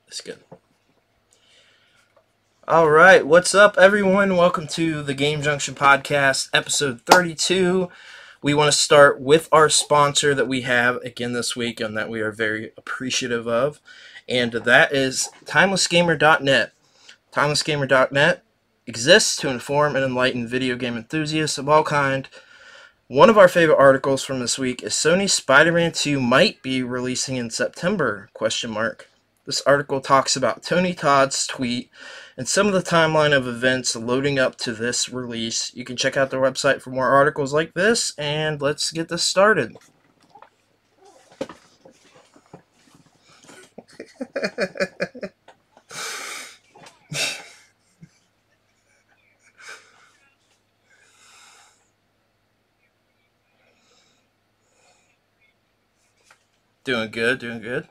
That's good. All right, what's up, everyone? Welcome to the Game Junction Podcast, episode 32. We want to start with our sponsor that we have again this week and that we are very appreciative of, and that is timelessgamer.net. Timelessgamer.net exists to inform and enlighten video game enthusiasts of all kind. One of our favorite articles from this week is Sony's Spider-Man 2 might be releasing in September, question mark. This article talks about Tony Todd's tweet and some of the timeline of events loading up to this release. You can check out their website for more articles like this, and let's get this started. Doing good, doing good.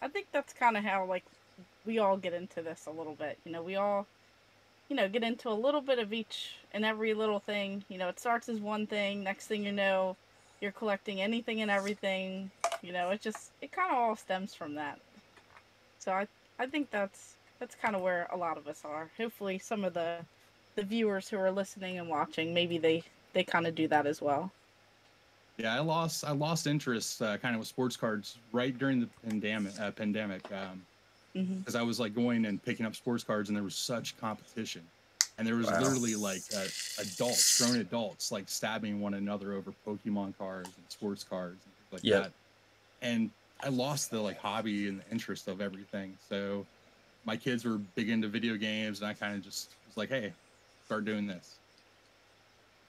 I think that's kind of how we all get into this a little bit. We all get into a little bit of each and every little thing. It starts as one thing. Next thing you know, you're collecting anything and everything. It kind of all stems from that. So I think that's kind of where a lot of us are. Hopefully, some of the viewers who are listening and watching, maybe they kind of do that as well. Yeah, I lost interest kind of with sports cards right during the pandemic because I was like going and picking up sports cards and there was such competition, and there was literally like adults, grown adults, like stabbing one another over Pokemon cards and sports cards and things like that. And I lost the like hobby and the interest of everything. So my kids were big into video games, and I kind of just was like, hey, start doing this.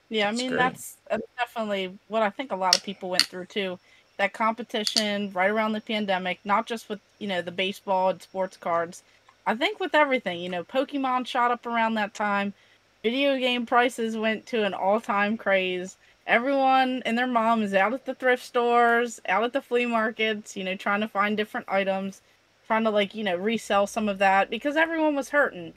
Yeah, I That's mean great. that's definitely what I think a lot of people went through too. That competition right around the pandemic, not just with, the baseball and sports cards. I think with everything, Pokemon shot up around that time. Video game prices went to an all-time craze. Everyone and their mom is out at the thrift stores, out at the flea markets, trying to find different items, trying to resell some of that because everyone was hurting,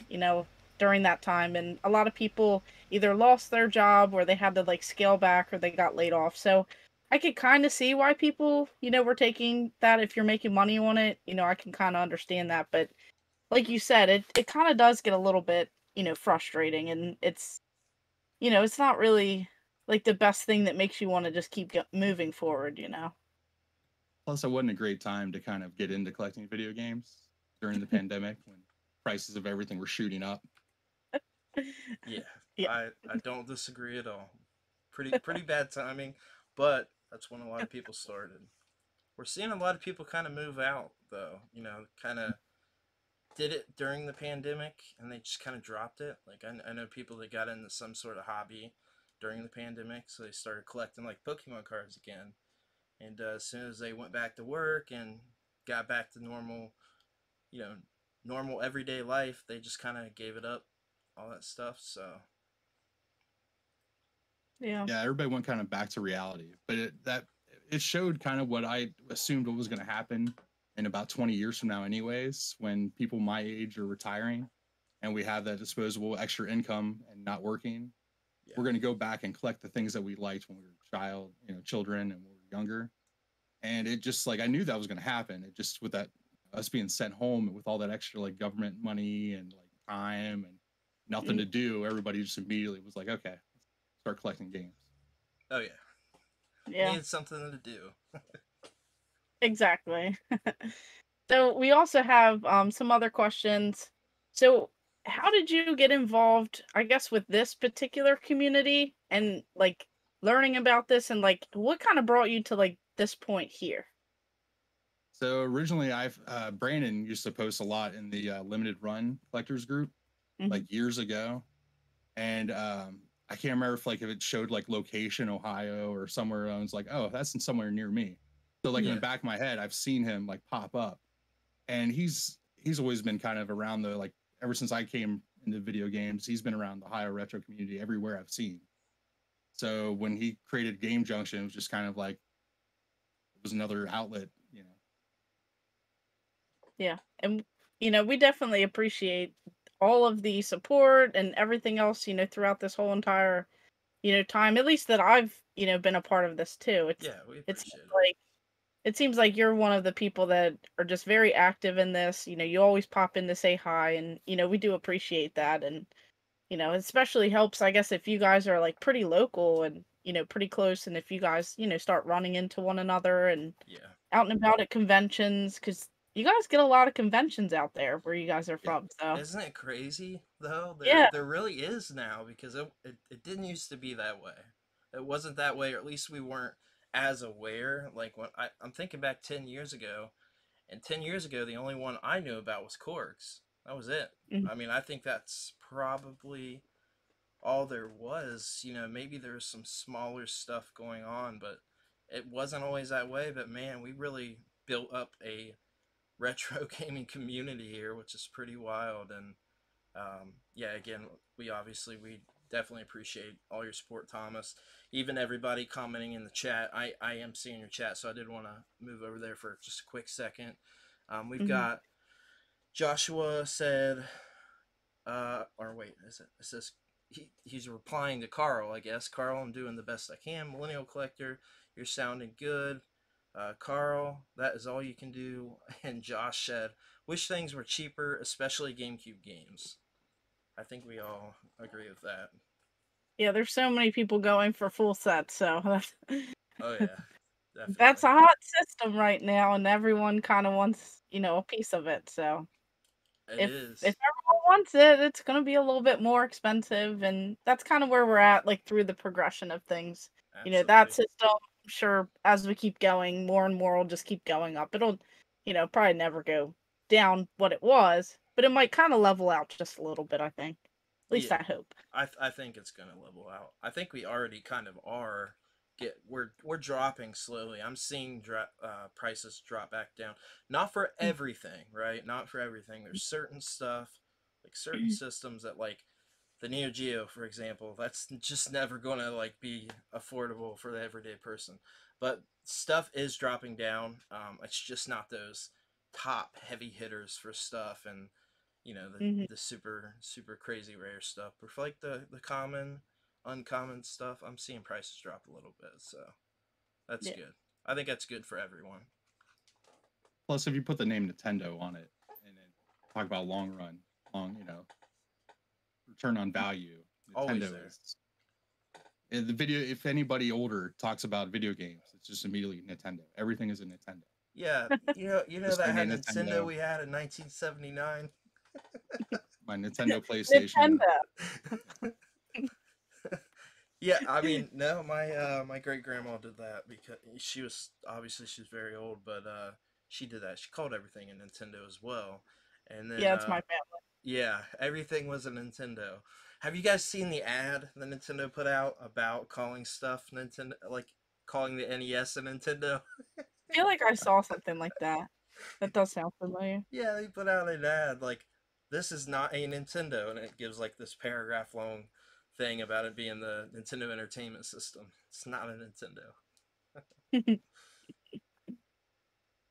during that time, and a lot of people either lost their job or they had to scale back or they got laid off. So I could kind of see why people, were taking that. If you're making money on it, I can kind of understand that. But like you said, it kind of does get a little bit, frustrating, and it's not really like the best thing that makes you want to just keep moving forward. Plus, it wasn't a great time to kind of get into collecting video games during the pandemic when prices of everything were shooting up. Yeah, Yeah. I don't disagree at all. Pretty bad timing, but that's when a lot of people started. We're seeing a lot of people kind of move out though. Kind of did it during the pandemic and they just kind of dropped it. Like I know people that got into some sort of hobby during the pandemic, so they started collecting like Pokemon cards again. And as soon as they went back to work and got back to normal, you know, normal everyday life, they just kind of gave it up, all that stuff. So Yeah. Yeah, everybody went kind of back to reality, but it showed kind of what I assumed what was going to happen in about 20 years from now, anyways, when people my age are retiring and we have that disposable extra income and not working. yeah, We're going to go back and collect the things that we liked when we were children and we were younger. And it just like I knew that was going to happen. It just with that us being sent home with all that extra like government money and like time and nothing Mm. to do, everybody just immediately was like, okay, start collecting games. oh yeah, Yeah. needed something to do. Exactly. So we also have some other questions. So how did you get involved, I guess, with this particular community and like learning about this, and like what kind of brought you to like this point here? So originally, Brandon used to post a lot in the limited run collectors group like years ago, and I can't remember if it showed like location Ohio or somewhere. I was like, oh, that's somewhere near me. So like in the back of my head, I've seen him like pop up, and he's always been kind of around the like ever since I came into video games. He's been around the Ohio retro community everywhere I've seen. So when he created Game Junction, it was just kind of like it was another outlet, you know. Yeah, and we definitely appreciate all of the support and everything else, throughout this whole entire, time, at least that I've, been a part of this too. We It's appreciate it. like it seems like you're one of the people that are just very active in this. You always pop in to say hi, and we do appreciate that. And it especially helps, I guess, if you guys are like pretty local and pretty close, and if you guys start running into one another and out and about at conventions, because you guys get a lot of conventions out there where you guys are from. So isn't it crazy though? yeah, There really is now, because it didn't used to be that way. It wasn't that way, or at least we weren't as aware. Like when I'm thinking back 10 years ago, and 10 years ago the only one I knew about was Korgs. That was it. I mean, I think that's probably all there was. Maybe there was some smaller stuff going on, but it wasn't always that way. But man, we really built up a retro gaming community here, which is pretty wild. And again, we definitely appreciate all your support, Thomas. Even everybody commenting in the chat. I am seeing your chat, so I did want to move over there for just a quick second. We've got Joshua said, or wait, is it? It says he's replying to Carl, I guess. Carl, I'm doing the best I can. Millennial Collector, you're sounding good. Carl, that is all you can do. And Josh said, wish things were cheaper, especially GameCube games. I think we all agree with that. Yeah, there's so many people going for full sets, so that's Oh yeah, definitely. That's a hot system right now, and everyone kind of wants, a piece of it. So if everyone wants it, it's gonna be a little bit more expensive, and that's kind of where we're at, like through the progression of things. Absolutely. That system, sure, as we keep going, more and more will just keep going up. It'll, probably never go down what it was, but it might kind of level out just a little bit, I think. At least I hope. I think it's gonna level out. I think we already kind of are. We're dropping slowly. I'm seeing prices drop back down. Not for everything, right? Not for everything. There's certain stuff, like certain systems that, like the Neo Geo, for example, that's just never gonna like be affordable for the everyday person. But stuff is dropping down. It's just not those top heavy hitters for stuff, and the super super crazy rare stuff. But for like the common, uncommon stuff, I'm seeing prices drop a little bit, so that's good. I think that's good for everyone. Plus, if you put the name Nintendo on it and then talk about long return on value, Nintendo is. And the video, if anybody older talks about video games, it's just immediately Nintendo. Everything is a Nintendo. Yeah, that had Nintendo we had in 1979. My Nintendo PlayStation. Nintendo. Yeah, I mean, no, my great grandma did that because she's very old, but she did that. She called everything a Nintendo as well, and then it's my family. Yeah, everything was a Nintendo. Have you guys seen the ad the Nintendo put out about calling stuff Nintendo, like calling the NES a Nintendo? I feel like I saw something like that. That does sound familiar. Yeah, they put out an ad like, this is not a Nintendo, and it gives like this paragraph long thing about it being the Nintendo Entertainment System. It's not a Nintendo.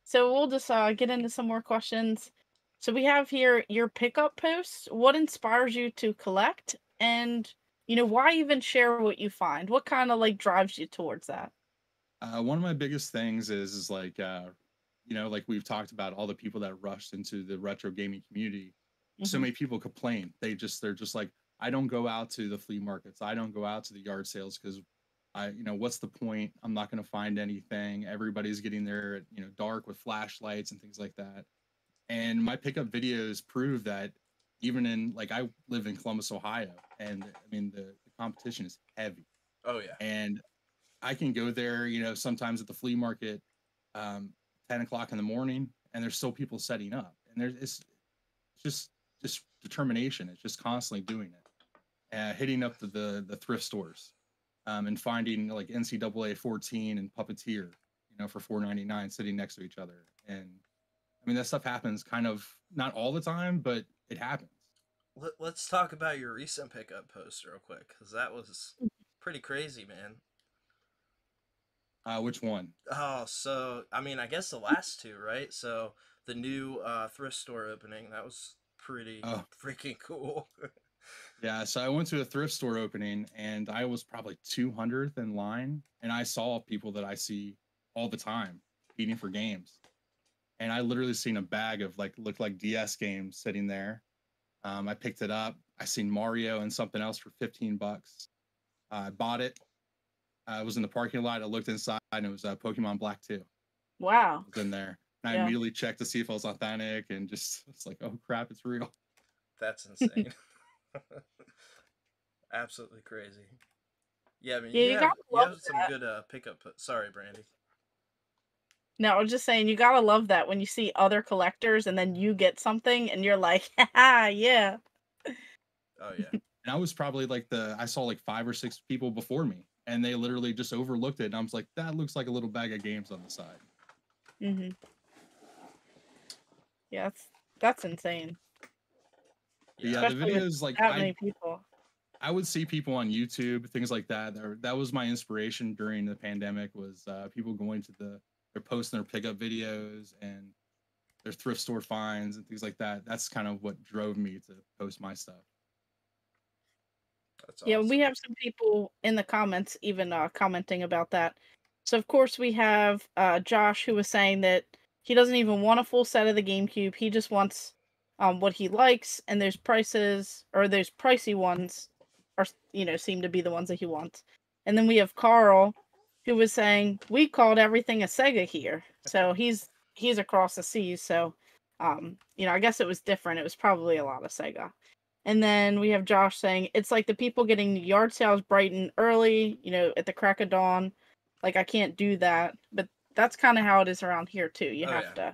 So we'll just get into some more questions. So we have here your pickup posts. What inspires you to collect? And, why even share what you find? What kind of like drives you towards that? One of my biggest things is like, like we've talked about all the people that rushed into the retro gaming community. So many people complain. They're just like, I don't go out to the flea markets. I don't go out to the yard sales because what's the point? I'm not going to find anything. Everybody's getting there at, dark with flashlights and things like that. And my pickup videos prove that even in like I live in Columbus, Ohio, and I mean the competition is heavy. Oh yeah. And I can go there, you know, sometimes at the flea market, 10 o'clock in the morning, and there's still people setting up, and it's just determination. It's just constantly doing it, hitting up the thrift stores, and finding like NCAA 14 and Puppeteer, you know, for $4.99 sitting next to each other. And I mean that stuff happens kind of not all the time, but it happens. Let's talk about your recent pickup post real quick, because that was pretty crazy, man. Which one? Oh, so I mean, I guess the last two, right? So the new thrift store opening, that was pretty freaking cool. Yeah, so I went to a thrift store opening, and I was probably 200th in line, and I saw people that I see all the time eating for games, and I literally seen a bag of like looked like DS games sitting there. I picked it up. I seen Mario and something else for $15. I bought it. I was in the parking lot. I looked inside, and it was Pokemon Black 2. Wow. It was in there. And I immediately checked to see if it was authentic, and just it's like, oh crap, it's real. That's insane. Absolutely crazy. Yeah, I mean, Yeah, you have some good pickup. Sorry, Brandy. No, I was just saying, you gotta love that when you see other collectors and then you get something and you're like, haha, yeah. Oh yeah. And I was probably like I saw like 5 or 6 people before me, and they literally just overlooked it. And I was like, that looks like a little bag of games on the side. Mm-hmm. Yeah, that's insane. Yeah, the videos like that many people. I would see people on YouTube, things like that. That was my inspiration during the pandemic. Was people going to they're posting their pickup videos and their thrift store finds and things like that. That's kind of what drove me to post my stuff. That's awesome. Yeah, we have some people in the comments even commenting about that. So of course we have Josh, who was saying that he doesn't even want a full set of the GameCube. He just wants what he likes, and those prices or those pricey ones are, you know, seem to be the ones that he wants. And then we have Carl, who was saying we called everything a Sega here. So he's across the seas. So you know, I guess it was different. It was probably a lot of Sega. And then we have Josh saying it's like the people getting yard sales bright and early, you know, at the crack of dawn. Like I can't do that, but that's kind of how it is around here too. You have to,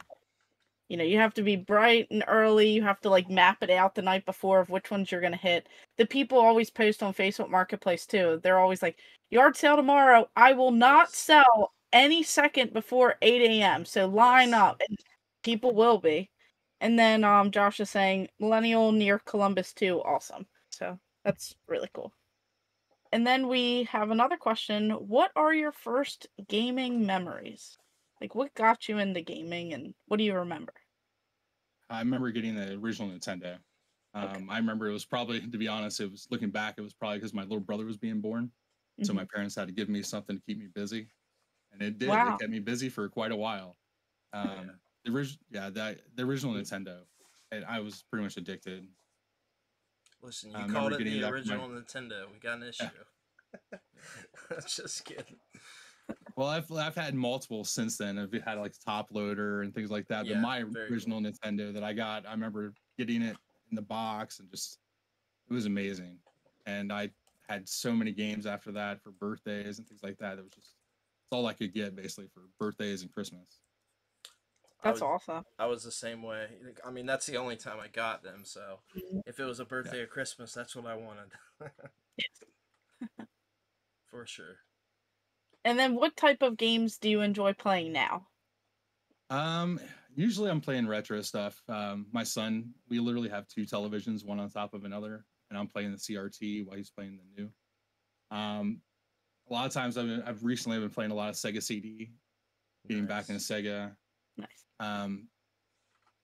you know, you have to be bright and early. You have to like map it out the night before of which ones you're gonna hit. The people always post on Facebook Marketplace too. They're always like, yard sale tomorrow. I will not sell any second before 8 a.m. So line up, and people will be. And then Josh is saying Millennial near Columbus too, awesome. So that's really cool. And then we have another question. What are your first gaming memories? Like what got you into gaming and what do you remember? I remember getting the original Nintendo. I remember it was probably, to be honest, it was looking back, it was probably because my little brother was being born. So my parents had to give me something to keep me busy. And it did. Wow. It kept me busy for quite a while. The original Nintendo, and I was pretty much addicted. Listen, you called it the original Nintendo. We got an issue. Just kidding. Well, I've had multiple since then. I've had like top loader and things like that. But my original Nintendo that I got, I remember getting it in the box and just it was amazing. And I had so many games after that for birthdays and things like that. It was just it's all I could get basically for birthdays and Christmas. That's awesome. I was the same way. I mean, that's the only time I got them. So if it was a birthday or Christmas, that's what I wanted. For sure. And then what type of games do you enjoy playing now? Usually I'm playing retro stuff. My son, we literally have 2 televisions, one on top of another, and I'm playing the CRT while he's playing the new. A lot of times I've recently been playing a lot of Sega CD, getting back into Sega. Nice.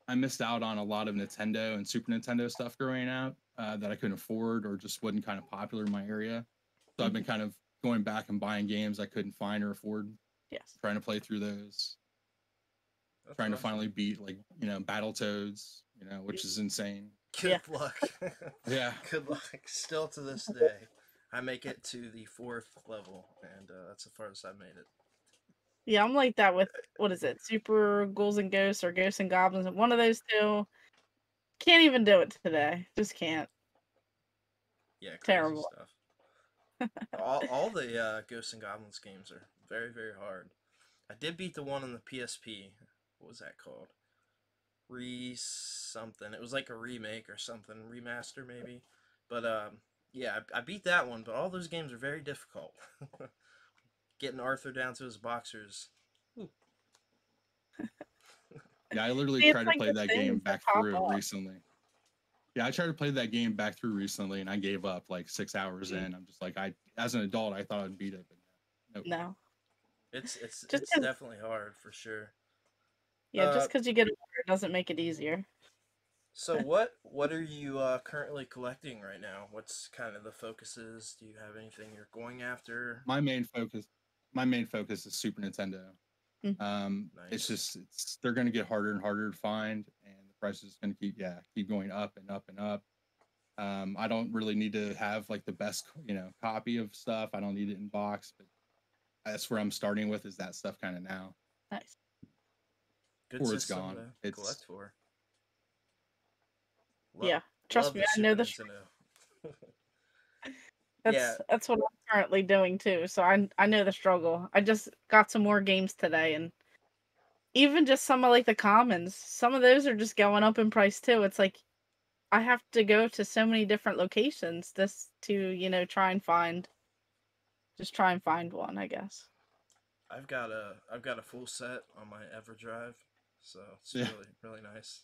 I missed out on a lot of Nintendo and Super Nintendo stuff growing up that I couldn't afford or just wasn't kind of popular in my area. So I've been kind of going back and buying games I couldn't find or afford. Yes. Trying to play through those. Trying to finally beat like, you know, Battletoads, you know, which is insane. Good luck. Yeah. Good luck. Still to this day. I make it to the 4th level, and that's as far as I made it. Yeah, I'm like that with, what is it, Super Ghouls and Ghosts or Ghosts and Goblins, one of those two. Can't even do it today. Just can't. Yeah, crazy Terrible. stuff. all the Ghosts and Goblins games are very, very hard. I did beat the one on the PSP. What was that called? Something. It was like a remake or something, remaster maybe. But yeah, I beat that one. But all those games are very difficult. Getting Arthur down to his boxers. Yeah, I literally It's tried to like play the that things game that back pop through up. recently. Yeah, I tried to play that game back through recently, and I gave up like 6 hours in. I'm just like, as an adult, I thought I'd beat it, but no. No. It's Just 'cause- definitely hard for sure. Yeah, just because you get older doesn't make it easier. So what are you currently collecting right now? What's kind of the focuses? Do you have anything you're going after? My main focus is Super Nintendo. Nice. It's they're going to get harder and harder to find, and the price is going to keep going up and up and up. I don't really need to have like the best copy of stuff. I don't need it in box, but that's where I'm starting with is that stuff kind of now. Nice. Good Before it's system gone. to It's collect for. Yeah, trust me, I know the That's what I'm currently doing too. So I know the struggle. I just got some more games today, and even just some of like the commons, some of those are just going up in price too. It's like I have to go to so many different locations just to try and find one, I guess. I've got a full set on my EverDrive, so it's really nice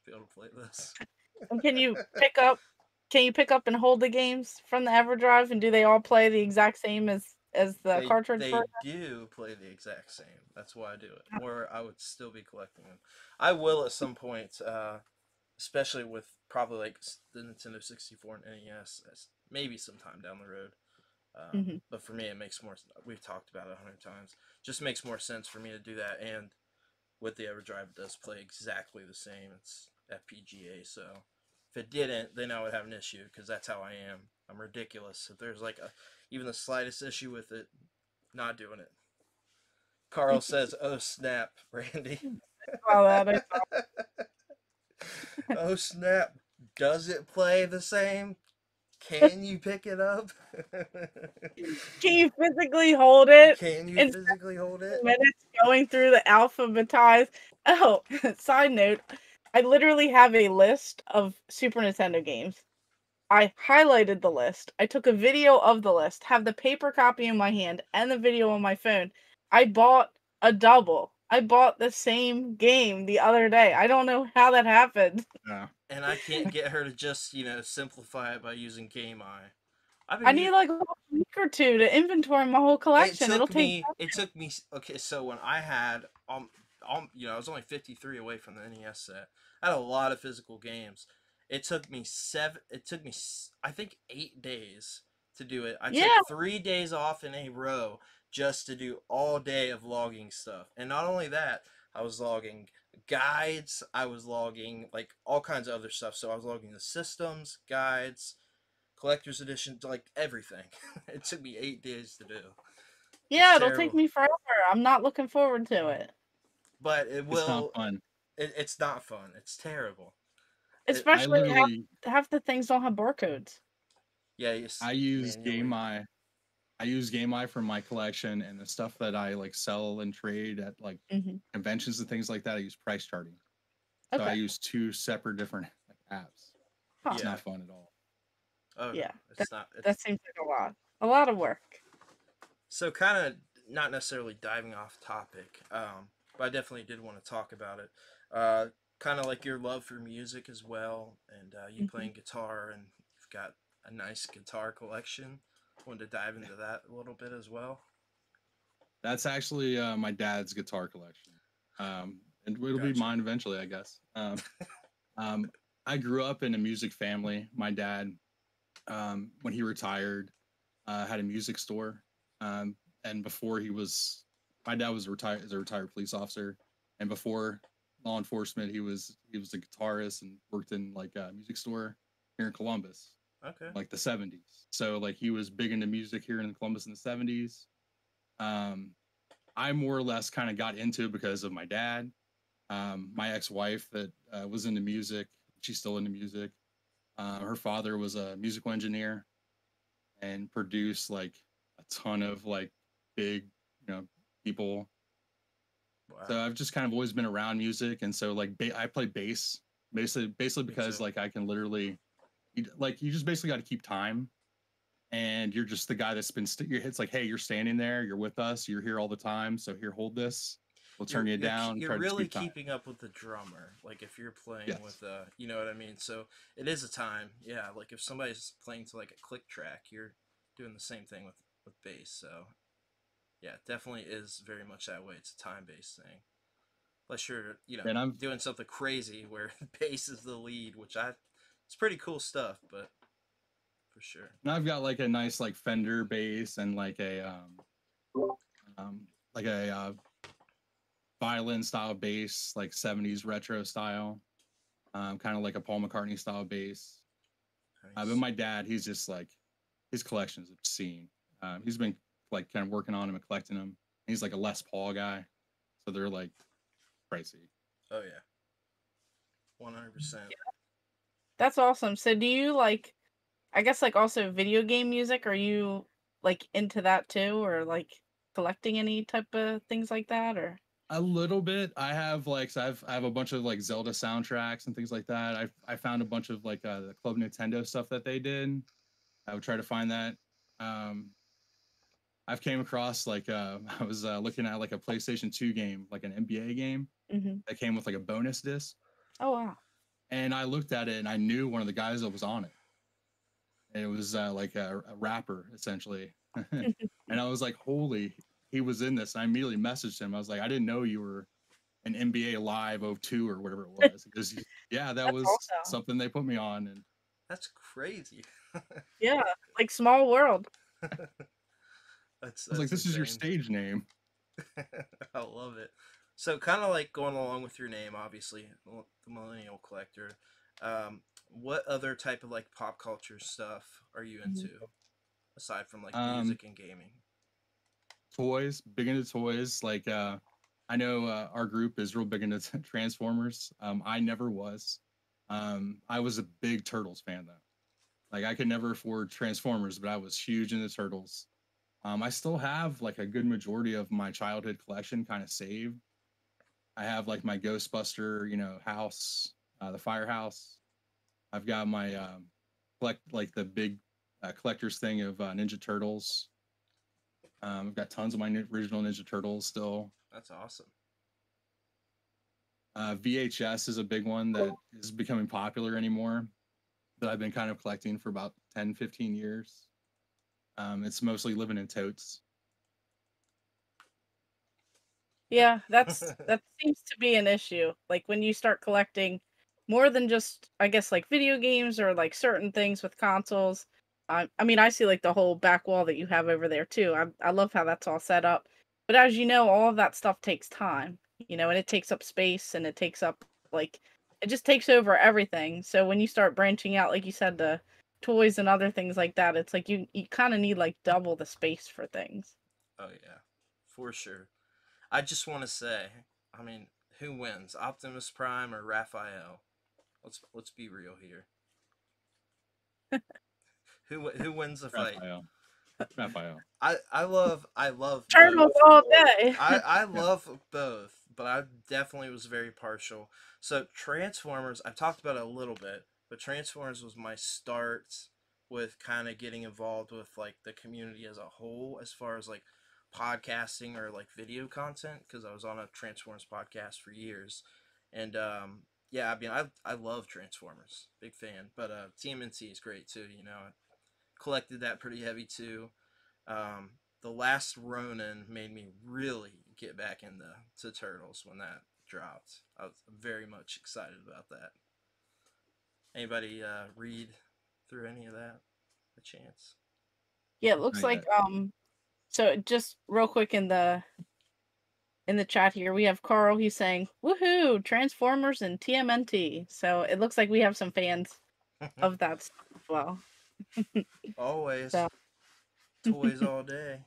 to be able to play this. And can you pick up and hold the games from the EverDrive, and do they all play the exact same as the cartridge They version? do play the exact same. That's why I do it. Or I would still be collecting them. I will at some point, especially with probably like the Nintendo 64 and NES, maybe sometime down the road. But for me, it makes more. We've talked about it 100 times. Just makes more sense for me to do that. And with the EverDrive, it does play exactly the same. It's FPGA, so if it didn't, then I would have an issue because that's how I am. I'm ridiculous. If there's like even the slightest issue with it, not doing it. Carl says, "Oh snap, Randy." Oh snap! Does it play the same? Can you pick it up? Can you physically hold it? Can you physically hold it? Minutes going through the alphabetized. Oh, side note, I literally have a list of Super Nintendo games. I highlighted the list. I took a video of the list, have the paper copy in my hand and the video on my phone. I bought a double. I bought the same game the other day. I don't know how that happened. Yeah. And I can't get her to just, simplify it by using Game Eye. I need like a week or two to inventory my whole collection. It took me. Okay, so when I had, I was only 53 away from the NES set. I had a lot of physical games. It took me I think 8 days to do it. I took 3 days off in a row just to do all day of logging stuff. And not only that, I was logging guides. I was logging like all kinds of other stuff. So I was logging the systems, guides, collector's edition, like everything. It took me 8 days to do. Yeah, it'll take me forever. I'm not looking forward to it. But it will. It's not fun. It's not fun. It's terrible. Especially half the things don't have barcodes. Yeah, I use Game Eye. I use Game Eye for my collection, and the stuff that I like sell and trade at like conventions and things like that. I use price charting. So I use 2 separate different apps. It's not fun at all. Oh yeah, it's not. That seems like a lot of work. So kind of not necessarily diving off topic, but I definitely did want to talk about it. Kind of like your love for music as well, and you playing guitar, and you've got a nice guitar collection. Wanted to dive into that a little bit as well. That's actually my dad's guitar collection, and it'll be mine eventually, I guess. I grew up in a music family. My dad, when he retired, had a music store, and before my dad was a retired police officer, and before law enforcement, he was a guitarist and worked in like a music store here in Columbus. Okay. Like the 70s. So like he was big into music here in Columbus in the 70s. I more or less kind of got into it because of my dad. My ex-wife that was into music She's still into music. Her father was a musical engineer and produced like a ton of like big, people. Wow. So I've just kind of always been around music, and so like I play bass, basically because like I can literally, you just basically got to keep time, and you're just the guy that's been your hits like, hey, you're standing there, you're with us, you're here all the time, so here, hold this, we'll turn you down. You're try really to keep keeping up with the drummer, like if you're playing Yes. with you know what I mean. So it is a time, yeah. Like if somebody's playing to like a click track, you're doing the same thing with bass. So yeah, it definitely is very much that way. It's a time based thing. Unless you're, And I'm doing something crazy where bass is the lead, which it's pretty cool stuff, but for sure. and I've got like a nice like Fender bass and like a like a violin style bass, like 70s retro style, kind of like a Paul McCartney style bass. Nice. But my dad, he's just like, his collection is obscene. He's been like kind of working on them and collecting them. He's like a Les Paul guy, so they're like pricey. Oh yeah, 100%. That's awesome. So do you like, I guess like also video game music? Are you like into that too, or like collecting any type of things like that, or? A little bit. I have like, so I have a bunch of like Zelda soundtracks and things like that. I found a bunch of like the Club Nintendo stuff that they did. I would try to find that. I've came across like I was looking at like a PlayStation 2 game, like an NBA game that came with like a bonus disc. Oh wow. And I looked at it and I knew one of the guys that was on it. And it was like a rapper essentially. And I was like, holy, he was in this. And I immediately messaged him. I was like, I didn't know you were an NBA Live 02 or whatever it was. Because yeah, that was awesome. something they put me on. And that's crazy. Yeah, like small world. I was like, this is your stage name. I love it. So kind of like going along with your name, obviously, the Millennial Collector. What other type of like pop culture stuff are you into, aside from like music and gaming? Toys, big into toys. Like I know our group is real big into Transformers. I never was. I was a big Turtles fan though. Like I could never afford Transformers, but I was huge into Turtles. I still have like a good majority of my childhood collection kind of saved. I have like my Ghostbuster, house, the firehouse. I've got my collect like the big collector's thing of Ninja Turtles. I've got tons of my original Ninja Turtles still. That's awesome. VHS is a big one that is becoming popular anymore, that I've been kind of collecting for about 10, 15 years. It's mostly living in totes. Yeah, that seems to be an issue. Like when you start collecting more than just, I guess, like video games or like certain things with consoles. I mean, I see like the whole back wall that you have over there too. I love how that's all set up. But as you know, all of that stuff takes time, and it takes up space and it takes up like it just takes over everything. So when you start branching out, like you said, the toys and other things like that, it's like you kind of need like double the space for things. Oh yeah, for sure. I just want to say, I mean, who wins, Optimus Prime or Raphael? Let's be real here. Who wins the fight? Raphael. I love Turtles both. all day. I love both, but I definitely was very partial. So Transformers, I've talked about it a little bit, but Transformers was my start with kind of getting involved with like the community as a whole, as far as like podcasting or like video content, because I was on a Transformers podcast for years. And yeah, I mean, I love Transformers, big fan, but TMNT is great too. I collected that pretty heavy too. The Last Ronin made me really get back into Turtles when that dropped. I was very much excited about that. Anybody read through any of that? A chance? Yeah, it looks like so just real quick in the chat here, we have Carl. He's saying, "Woohoo! Transformers and TMNT." So it looks like we have some fans of that stuff as well. Always. So. Toys all day.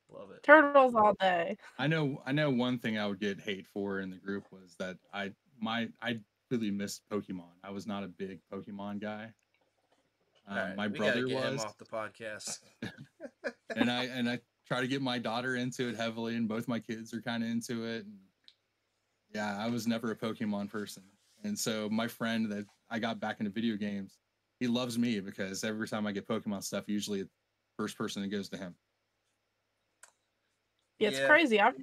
Love it. Turtles all day. I know one thing I would get hate for in the group was that I completely missed Pokemon. I was not a big Pokemon guy. Right, My we gotta brother get him was, off the podcast. and I try to get my daughter into it heavily, and both my kids are kind of into it. And yeah, I was never a Pokemon person, and so my friend that I got back into video games, he loves me because every time I get Pokemon stuff, usually it's the first person that goes to him. Yeah, it's Yeah. crazy. I've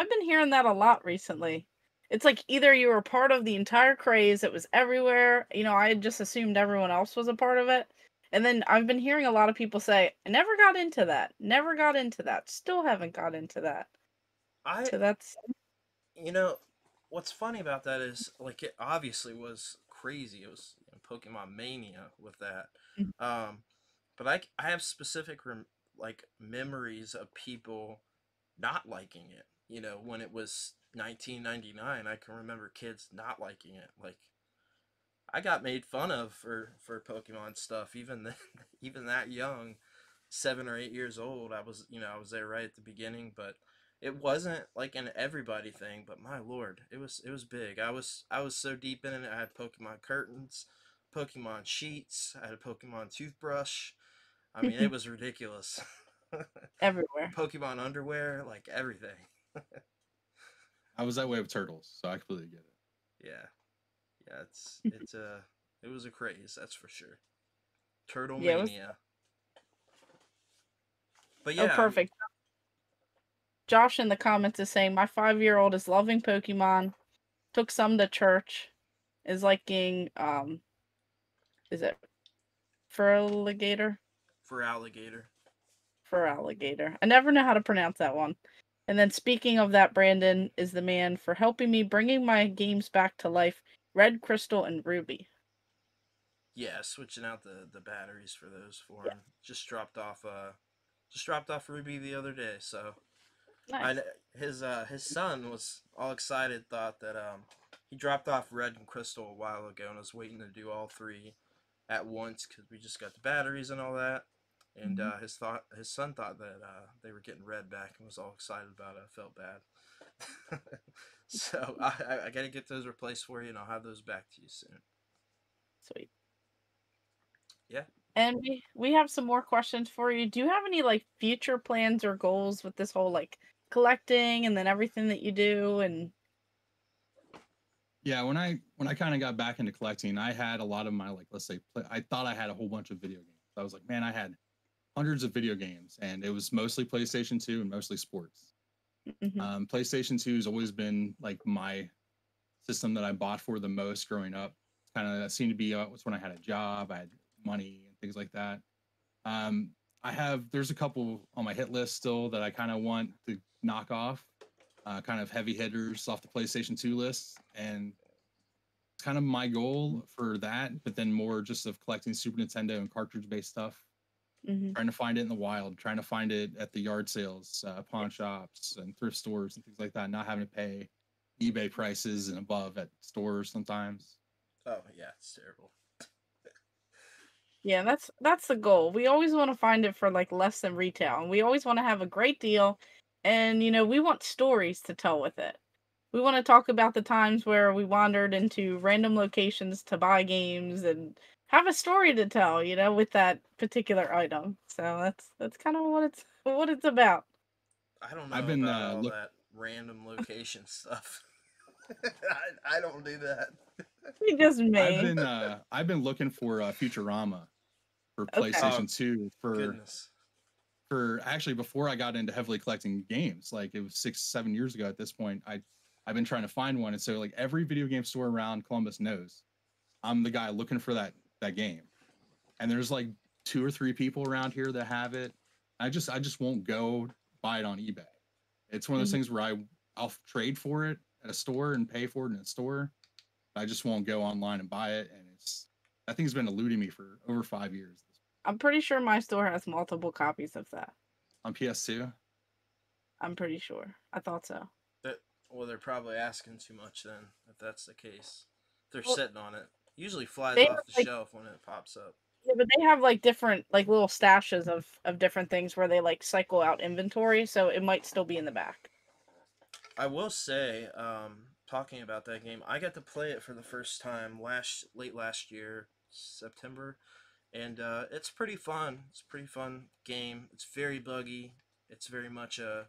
been hearing that a lot recently. It's like either you were part of the entire craze, it was everywhere. You know, I had just assumed everyone else was a part of it. And then I've been hearing a lot of people say, I never got into that. Never got into that. Still haven't got into that. So that's You know, what's funny about that is, like, it obviously was crazy. It was, Pokemon mania with that. Um, but I have specific like memories of people not liking it. You know, when it was 1999, I can remember kids not liking it. Like, I got made fun of for Pokemon stuff even then, even that young, 7 or 8 years old. I was there right at the beginning, but it wasn't like an everybody thing. But my lord, it was big. I was so deep in it. I had Pokemon curtains, Pokemon sheets. I had a Pokemon toothbrush. I mean, it was ridiculous. everywhere. Pokemon underwear, like everything. I was that way with turtles, so I completely get it. Yeah, it was a craze, that's for sure. Turtle Yeah, mania. But oh, yeah, perfect. Josh in the comments is saying, my 5-year-old is loving Pokemon, took some to church, is liking, is it Feraligatr? for alligator. Feraligatr. I never know how to pronounce that one. And then speaking of that, Brandon is the man for helping me bringing my games back to life, Red, Crystal, and Ruby. Yeah, switching out the batteries for those for Yeah. him. Just dropped off Ruby the other day, so Nice. his son was all excited, thought that he dropped off Red and Crystal a while ago and was waiting to do all three at once because we just got the batteries and all that. And his son thought that they were getting Red back and was all excited about it. I felt bad. So I got to get those replaced for you, and I'll have those back to you soon. Sweet. Yeah. And we have some more questions for you. Do you have any like future plans or goals with this whole like collecting and then everything that you do? And Yeah, when I kind of got back into collecting, I had a lot of my, like, let's say, I thought I had a whole bunch of video games. I was like, man, I had hundreds of video games, and it was mostly PlayStation 2 and mostly sports. PlayStation 2 has always been like my system that I bought for the most growing up. Kind of that seemed to be was when I had a job, I had money and things like that. There's a couple on my hit list still that I kind of want to knock off, kind of heavy hitters off the PlayStation 2 list, and it's kind of my goal for that. But then more just of collecting Super Nintendo and cartridge-based stuff, trying to find it in the wild, trying to find it at the yard sales, pawn shops, and thrift stores and things like that. Not having to pay eBay prices and above at stores sometimes. Oh yeah, it's terrible. yeah, that's the goal. We always want to find it for like less than retail, and we always want to have a great deal. And we want stories to tell with it. We want to talk about the times where we wandered into random locations to buy games and have a story to tell, with that particular item. So that's kind of what it's about. I don't know I've been about all that random location stuff. I don't do that. We just may. I've been looking for Futurama for Okay. PlayStation 2 Goodness. for actually before I got into heavily collecting games. Like it was 6-7 years ago at this point. I've been trying to find one, and so like every video game store around Columbus knows I'm the guy looking for that game. And there's like 2 or 3 people around here that have it. I just won't go buy it on eBay. It's one of those things where I'll trade for it at a store and pay for it in a store. I just won't go online and buy it, and that thing's been eluding me for over 5 years. I'm pretty sure my store has multiple copies of that. On PS2? I'm pretty sure. I thought so. Well, they're probably asking too much then, if that's the case. They're Well, sitting on it. Usually flies they off have, the shelf when it pops up. Yeah, but they have like different like little stashes of different things where they like cycle out inventory, so it might still be in the back. I will say, talking about that game. I got to play it for the first time late last year, September, and it's pretty fun. It's a pretty fun game. It's very buggy. It's very much a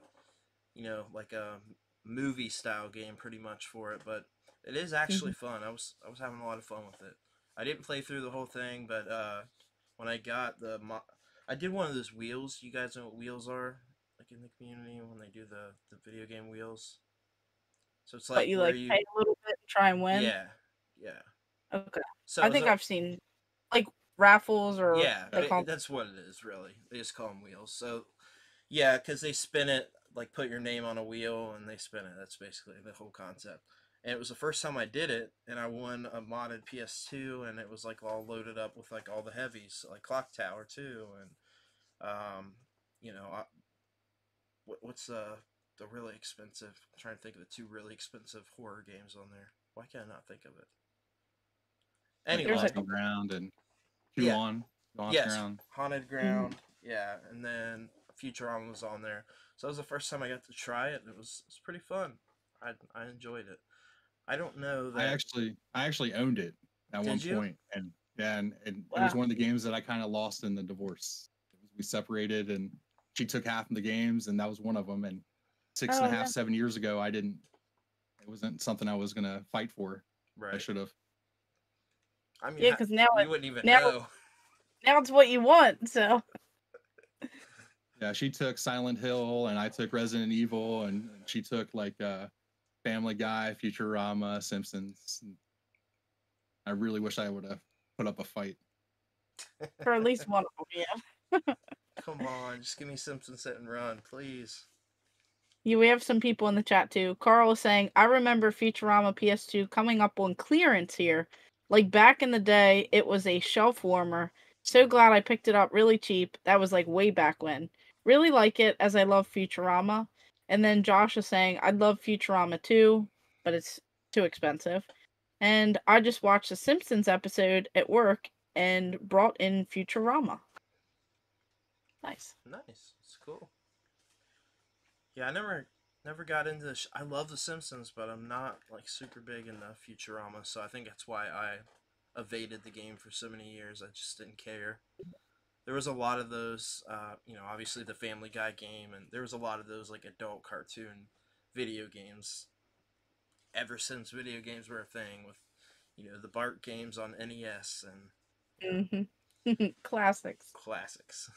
like a movie style game pretty much for it, but it is actually fun. I was having a lot of fun with it. I didn't play through the whole thing, but when I got I did one of those wheels. You guys know what wheels are, like in the community when they do the video game wheels. So it's But like you where like you pay a little bit and try and win. yeah yeah. Okay. So I it was think I've seen like raffles or yeah, they call that's what it is really. They just call them wheels. So yeah, because they spin it, like put your name on a wheel and they spin it. That's basically the whole concept. And it was the first time I did it, and I won a modded PS2, and it was like all loaded up with like all the heavies, like Clock Tower too, and you know, what's the really expensive? I'm trying to think of the two really expensive horror games on there. Why can't I not think of it? Anyway, Lost Ground and Yeah. Lost Ground. Haunted Ground. Yeah, and then Futurama was on there. So that was the first time I got to try it. It was pretty fun. I enjoyed it. I don't know that I actually owned it at one Did you? point, and yeah, and it Wow. was one of the games that I kind of lost in the divorce. We separated, and she took half of the games, and that was one of them. And six and a half, 7 years ago, I didn't. It wasn't something I was gonna fight for. right. I should have. I mean, Yeah, because now you wouldn't even now- know. now it's what you want. So Yeah, she took Silent Hill, and I took Resident Evil, and she took like Family Guy, Futurama, Simpsons. I really wish I would have put up a fight. for at least one of them, yeah. Come on, just give me Simpsons Hit and Run, please. Yeah, we have some people in the chat too. Carl is saying, I remember Futurama PS2 coming up on clearance here. Like back in the day, it was a shelf warmer. So glad I picked it up really cheap. That was like way back when. Really like it as I love Futurama. And then Josh is saying, I'd love Futurama too, but it's too expensive. And I just watched the Simpsons episode at work and brought in Futurama. Nice. Nice. It's cool. Yeah, I never got into I love The Simpsons, but I'm not like super big into Futurama, so I think that's why I evaded the game for so many years. I just didn't care. There was a lot of those, obviously the Family Guy game, and there was a lot of those like adult cartoon video games ever since video games were a thing with, the Bart games on NES and Classics. classics.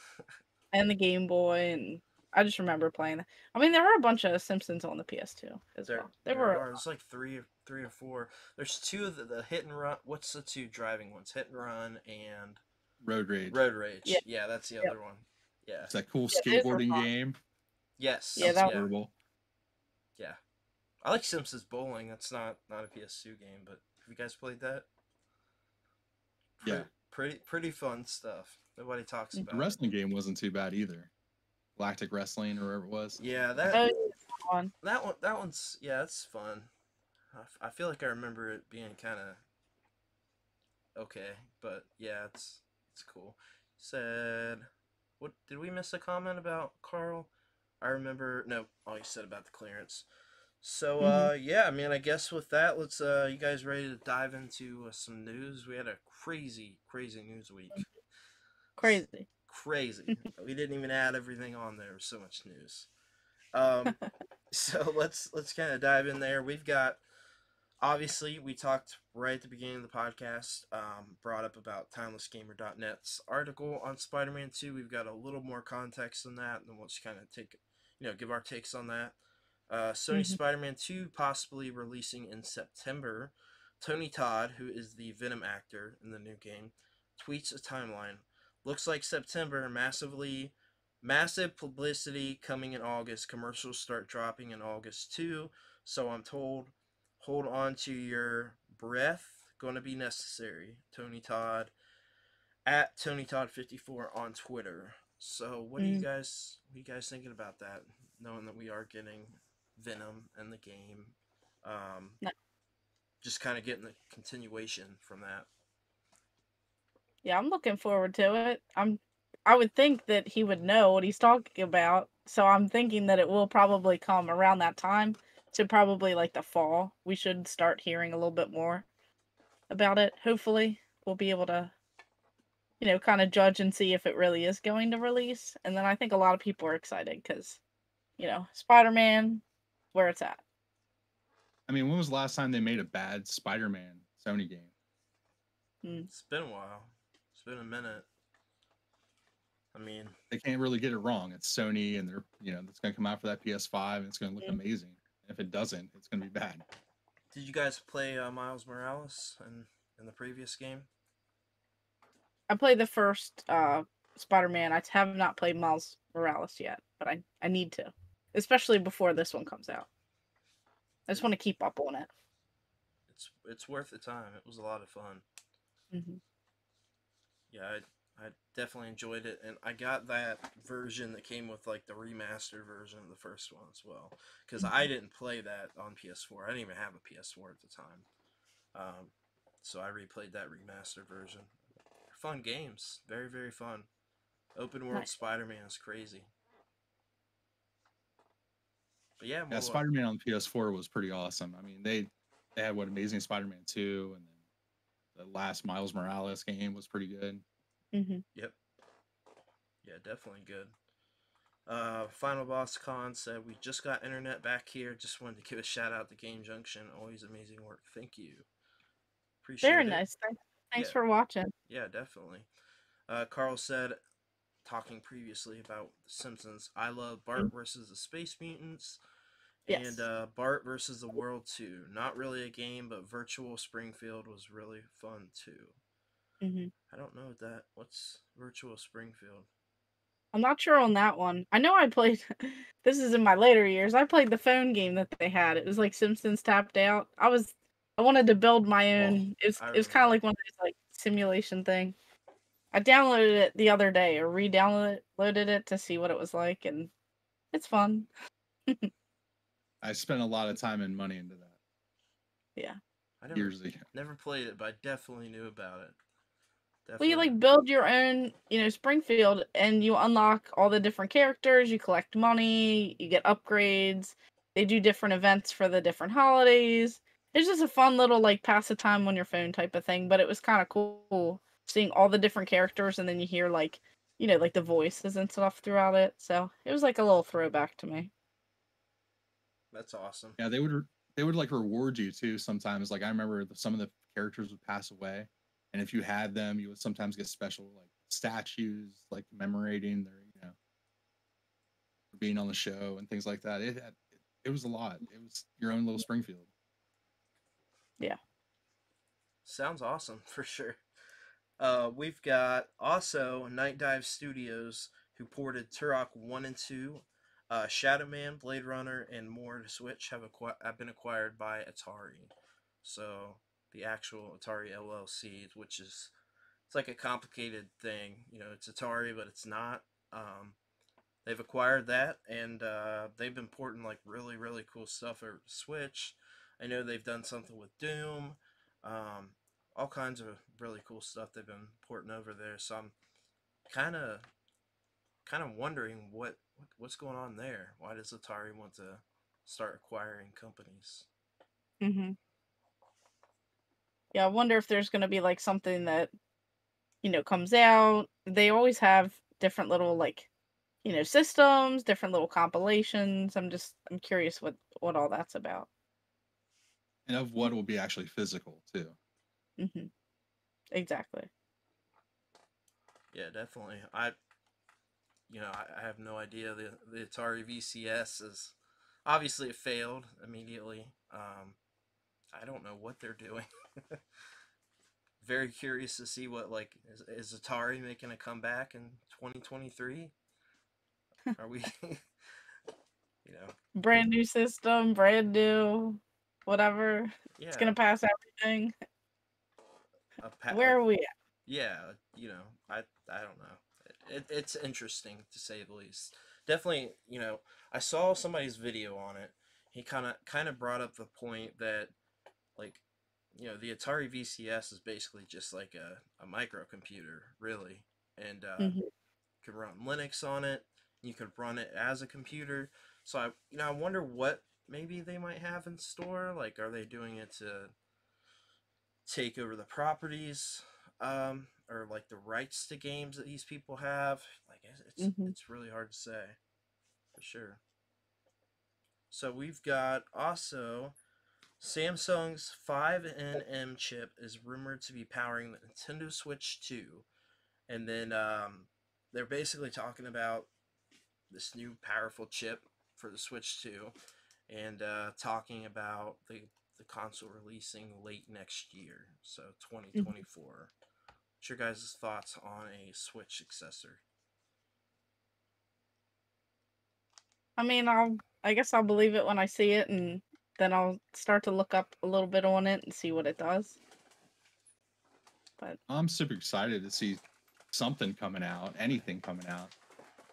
And the Game Boy, and I just remember playing that. I mean, there were a bunch of Simpsons on the PS2 as well. There were. There's like three or four. There's two of the hit and run. What's the two driving ones? Hit and Run and Road Rage. Road Rage. Yeah. Yeah, that's the other one. Yeah. It's that cool Yeah, those were skateboarding fun. game. Yes. Yeah, that- horrible. Yeah. I like Simpsons Bowling. That's not a PS2 game, but have you guys played that? Yeah. Pretty fun stuff. Nobody talks about The wrestling game wasn't too bad either. Galactic Wrestling or whatever it was. it. Yeah, Oh, it's fun. that one's it's fun. I feel like I remember it being kind of okay, but yeah, it's cool. Said, what did we miss a comment about Carl? I remember no. Oh, he said about the clearance. So yeah, I mean, I guess with that, let's you guys ready to dive into some news? We had a crazy news week. Crazy. Crazy. We didn't even add everything on there. So much news. So let's kind of dive in there. We've got, obviously, we talked right at the beginning of the podcast, brought up about timelessgamer.net's article on Spider-Man 2. We've got a little more context than that, and we'll just kind of give our takes on that. Sony Spider-Man 2 possibly releasing in September. Tony Todd, who is the Venom actor in the new game, tweets a timeline. Looks like September, massive publicity coming in August. Commercials start dropping in August too. So I'm told, hold on to your breath. Going to be necessary. Tony Todd at TonyTodd54 on Twitter. So what are you guys thinking about that? Knowing that we are getting Venom in the game, No. just kind of getting the continuation from that. Yeah, I'm looking forward to it. I would think that he would know what he's talking about, so I'm thinking that it will probably come around that time. So probably like the fall, we should start hearing a little bit more about it. Hopefully, we'll be able to, kind of judge and see if it really is going to release. And then I think a lot of people are excited because, Spider-Man, where it's at. I mean, when was the last time they made a bad Spider-Man Sony game? It's been a while. It's been a minute. I mean, they can't really get it wrong. It's Sony, and they're it's going to come out for that PS5, and it's going to look amazing. If it doesn't, it's going to be bad. Did you guys play Miles Morales in the previous game? I played the first Spider-Man. I have not played Miles Morales yet, but I need to, especially before this one comes out. I just want to keep up on it. It's worth the time. It was a lot of fun. Mm-hmm. Yeah, I definitely enjoyed it, and I got that version that came with like the remastered version of the first one as well, because I didn't play that on PS4. I didn't even have a PS4 at the time, so I replayed that remastered version. Fun games, very very fun. Open world Spider-Man is crazy. But yeah, Spider-Man on PS4 was pretty awesome. I mean, they had Amazing Spider-Man 2, and then the last Miles Morales game was pretty good. Mm-hmm. Yep. Yeah, definitely good. Final Boss Con said, we just got internet back here. Just wanted to give a shout out to Game Junction. Always amazing work. Thank you. Appreciate Very it. nice. Thanks for watching. Yeah, definitely. Carl said, talking previously about The Simpsons, I love Bart versus the Space Mutants. Yes. And Bart versus the World 2. Not really a game, but Virtual Springfield was really fun too. Mm-hmm. I don't know what's Virtual Springfield. I'm not sure on that one. I know I played, this is in my later years, I played the phone game that they had. It was like Simpsons Tapped Out. I wanted to build my own. It was kind of like one of those like simulation thing. I downloaded it the other day, or re-downloaded it to see what it was like, and it's fun. I spent a lot of time and money into that. Yeah. I never played it, but I definitely knew about it. Well, you like build your own, Springfield, and you unlock all the different characters. You collect money, you get upgrades. They do different events for the different holidays. It's just a fun little like pass the time on your phone type of thing. But it was kind of cool seeing all the different characters, and then you hear like, like the voices and stuff throughout it. So it was like a little throwback to me. That's awesome. Yeah, they would like reward you too sometimes. Like I remember some of the characters would pass away. And if you had them, you would sometimes get special like statues, like commemorating their, for being on the show and things like that. It was a lot. It was your own little Springfield. Yeah. Sounds awesome for sure. We've got also Night Dive Studios, who ported Turok 1 and 2, Shadow Man, Blade Runner, and more to Switch have been acquired by Atari. So the actual Atari LLC, which it's like a complicated thing. It's Atari, but it's not. They've acquired that, and they've been porting like really, really cool stuff over Switch. I know they've done something with Doom, all kinds of really cool stuff they've been porting over there. So I'm kind of wondering what's going on there. Why does Atari want to start acquiring companies? Mm-hmm. Yeah, I wonder if there's going to be like something that, comes out. They always have different little like, systems, different little compilations. I'm curious what all that's about. And of what will be actually physical too. Mm-hmm. Exactly. Yeah, definitely. I have no idea. The Atari VCS is obviously it failed immediately. I don't know what they're doing. Very curious to see what is Atari making a comeback in 2023? Are we brand new system, brand new whatever. Yeah. It's gonna pass everything. Where are we at? Yeah, I don't know. It's interesting to say the least. Definitely, I saw somebody's video on it. He kind of brought up the point that like the Atari VCS is basically just like a microcomputer, really, and you can run Linux on it. You could run it as a computer. So I wonder what maybe they might have in store? Like, are they doing it to take over the properties, or like the rights to games that these people have? Like, it's really hard to say for sure. So we've got also Samsung's 5nm chip is rumored to be powering the Nintendo Switch 2. And then they're basically talking about this new powerful chip for the Switch 2 and talking about the console releasing late next year, so 2024. What's your guys' thoughts on a Switch successor? I mean, I guess I'll believe it when I see it, and then I'll start to look up a little bit on it and see what it does. But I'm super excited to see something coming out, anything coming out.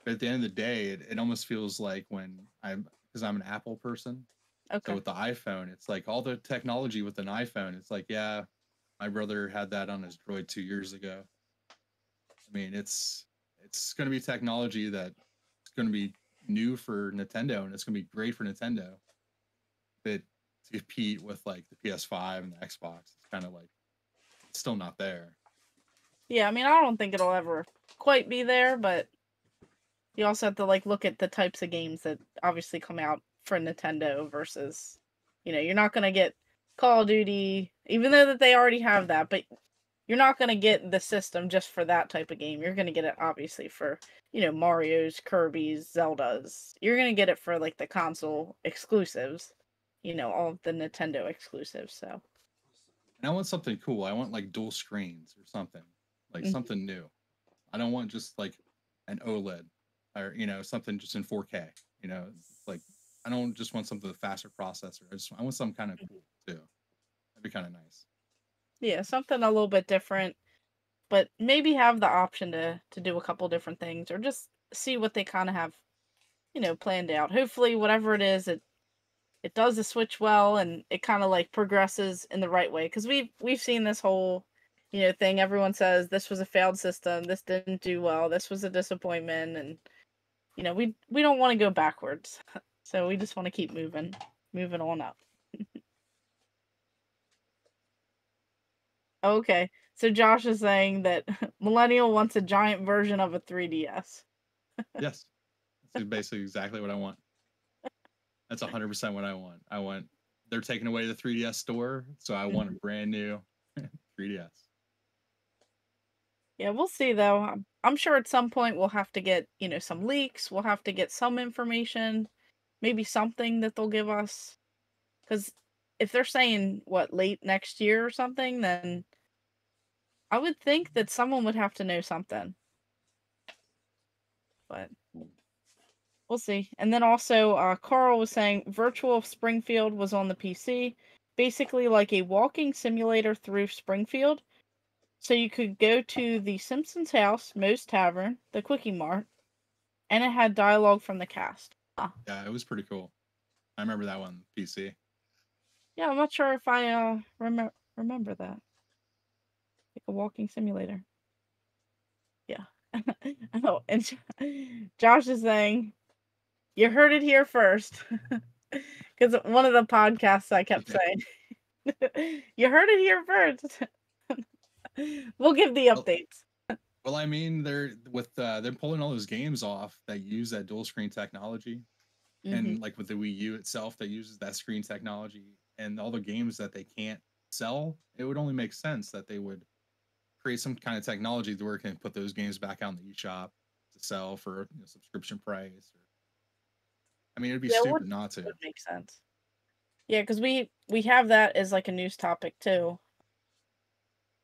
But at the end of the day, it almost feels like because I'm an Apple person. okay. So with the iPhone, it's like all the technology with an iPhone. It's like, yeah, my brother had that on his Droid 2 years ago. I mean, it's going to be technology that's going to be new for Nintendo, and it's going to be great for Nintendo. But to compete with like the PS5 and the Xbox, it's kind of like it's still not there. Yeah, I mean, I don't think it'll ever quite be there, but you also have to like look at the types of games that obviously come out for Nintendo versus, you're not gonna get Call of Duty, even though that they already have that, but you're not gonna get the system just for that type of game. You're gonna get it obviously for, Mario's, Kirby's, Zelda's. You're gonna get it for like the console exclusives, all of the Nintendo exclusives. So. And I want something cool. I want like dual screens or something, like something new. I don't want just like an OLED or something just in 4K. Like I don't just want something with a faster processor. I want something kind of cool too. That'd be kind of nice. Yeah, something a little bit different, but maybe have the option to do a couple different things or just see what they kind of have, planned out. Hopefully, whatever it is, it does the Switch well and it kind of like progresses in the right way. Because we've seen this whole, thing. Everyone says this was a failed system. This didn't do well. This was a disappointment, and we don't want to go backwards. So we just want to keep moving on up. Okay, so Josh is saying that Millennial wants a giant version of a 3DS. Yes, that's basically exactly what I want. That's 100% what I want. They're taking away the 3DS store, so I want a brand new 3DS. Yeah, we'll see though. I'm sure at some point we'll have to get, some leaks. We'll have to get some information, maybe something that they'll give us. Because if they're saying, late next year or something, then I would think that someone would have to know something. But we'll see. And then also, Carl was saying Virtual Springfield was on the PC. Basically like a walking simulator through Springfield. So you could go to the Simpsons house, Moe's Tavern, the Quickie Mart, and it had dialogue from the cast. Yeah, it was pretty cool. I remember that one, PC. Yeah, I'm not sure if I remember that. Like a walking simulator. Yeah. Oh, and Josh is saying, you heard it here first. Because one of the podcasts I kept saying, you heard it here first. We'll give the updates. Well, I mean, they're pulling all those games off that use that dual screen technology, and like with the Wii U itself that uses that screen technology, and all the games that they can't sell, it would only make sense that they would create some kind of technology to where it can put those games back out in the eShop to sell for subscription price. I mean, it'd be stupid not to. It would make sense. Yeah, because we have that as like a news topic too.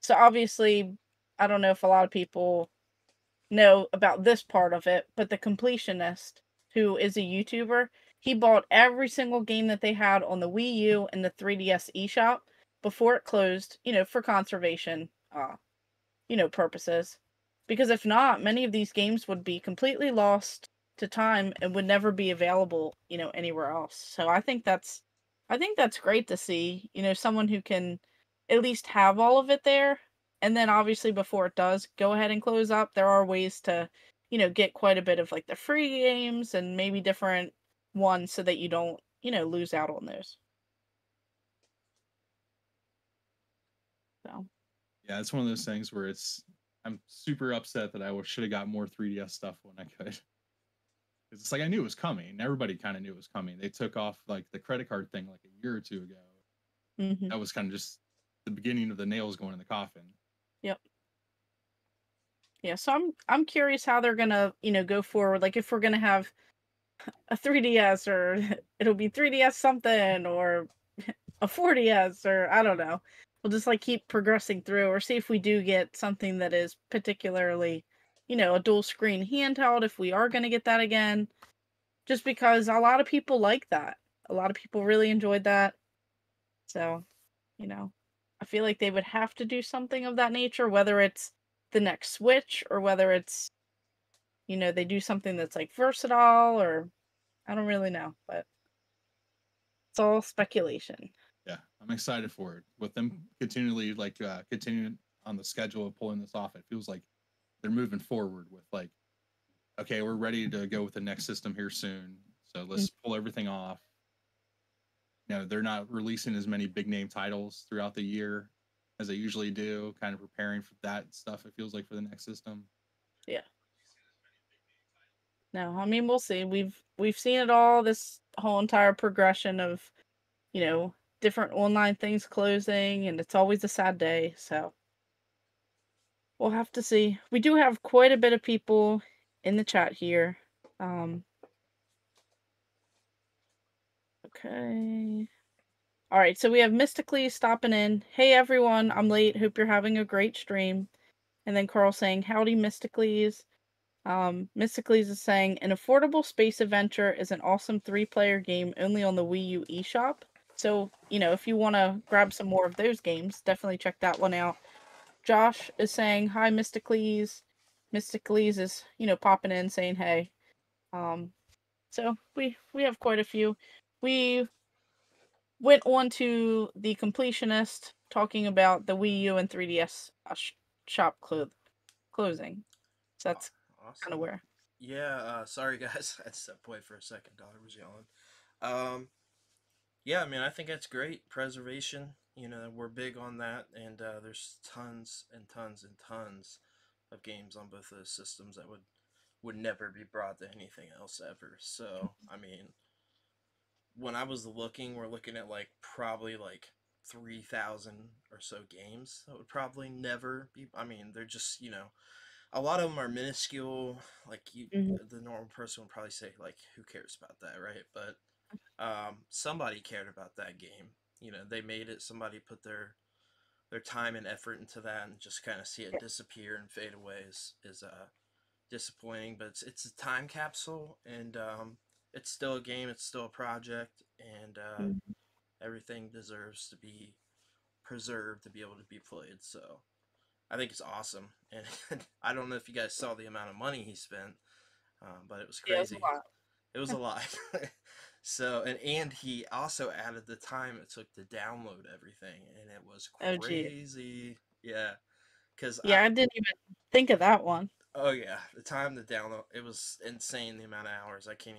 So obviously, I don't know if a lot of people know about this part of it, but the Completionist, who is a YouTuber, he bought every single game that they had on the Wii U and the 3DS eShop before it closed, for conservation, purposes. Because if not, many of these games would be completely lost to time and would never be available, anywhere else. So I think that's great to see, someone who can at least have all of it there. And then obviously before it does go ahead and close up, there are ways to, get quite a bit of like the free games and maybe different ones so that you don't, lose out on those. So. Yeah, it's one of those things where I'm super upset that I should have got more 3DS stuff when I could. It's like I knew it was coming. Everybody kind of knew it was coming. They took off like the credit card thing like a year or two ago. Mm-hmm. That was kind of just the beginning of the nails going in the coffin. Yep. Yeah, so I'm curious how they're gonna go forward. Like if we're gonna have a 3DS or it'll be 3DS something or a 4DS or I don't know. We'll just like keep progressing through or see if we do get something that is particularly, a dual screen handheld if we are gonna get that again. Just because a lot of people like that. A lot of people really enjoyed that. So, I feel like they would have to do something of that nature, whether it's the next Switch or whether it's, they do something that's like versatile or I don't really know, but it's all speculation. Yeah, I'm excited for it. With them continually continuing on the schedule of pulling this off, it feels like they're moving forward with like, okay, we're ready to go with the next system here soon. So let's pull everything off. They're not releasing as many big name titles throughout the year as they usually do, kind of preparing for that stuff, it feels like, for the next system. Yeah. No, I mean we'll see. We've seen it all, this whole entire progression of, different online things closing, and it's always a sad day, so we'll have to see. We do have quite a bit of people in the chat here. Okay. All right, so we have Mystically stopping in. Hey everyone, I'm late. Hope you're having a great stream. And then Carl saying, howdy Mysticles. Mysticles is saying, an affordable space adventure is an awesome 3-player game only on the Wii U eShop. So, if you want to grab some more of those games, definitely check that one out. Josh is saying, hi Mysticles. Mysticles is, popping in saying, hey. So we have quite a few. We went on to the Completionist talking about the Wii U and 3DS shop closing. So that's awesome. kind of where. Yeah, sorry guys, I had to step away for a second. Daughter was yelling. Yeah, I mean, I think that's great. Preservation, we're big on that, and there's tons and tons and tons of games on both of those systems that would never be brought to anything else ever. So, I mean, when I was looking, we're looking at like probably like 3,000 or so games that would probably never be. I mean, they're just, a lot of them are minuscule. Like the normal person would probably say, like, who cares about that, right? But somebody cared about that game. They made it. Somebody put their time and effort into that, and just kind of see it disappear and fade away is disappointing. But it's a time capsule, and it's still a game. It's still a project, and everything deserves to be preserved to be able to be played. So I think it's awesome, and I don't know if you guys saw the amount of money he spent, but it was crazy. It was a lot. So and he also added the time it took to download everything, and it was crazy. Yeah, because I didn't even think of that one. Oh yeah, the time to download, it was insane. The amount of hours, I can't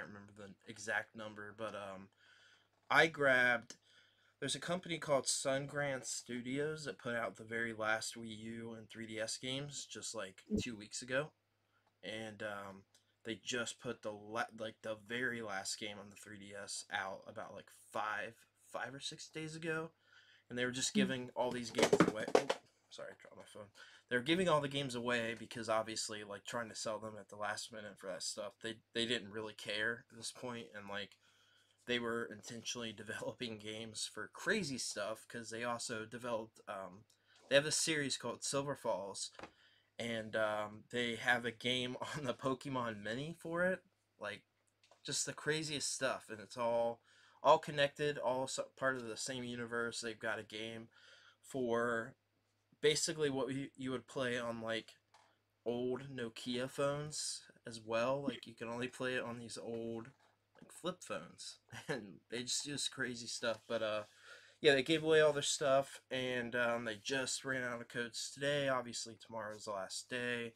remember the exact number, but I grabbed. There's a company called Sungrant Studios that put out the very last Wii U and 3DS games just like 2 weeks ago, and they just put the very last game on the 3DS out about like five or 6 days ago, and they were just giving all these games away. Oh, sorry, I dropped my phone. They were giving all the games away because obviously, like, trying to sell them at the last minute for that stuff, they didn't really care at this point, and like they were intentionally developing games for crazy stuff because they also developed. They have this series called Silver Falls, and they have a game on the Pokemon Mini for it, like just the craziest stuff, and it's all connected, all part of the same universe. They've got a game for basically what you would play on like old Nokia phones as well. Like you can only play it on these old like flip phones, and they just do this crazy stuff. But yeah, they gave away all their stuff, and they just ran out of codes today. Obviously, tomorrow's the last day,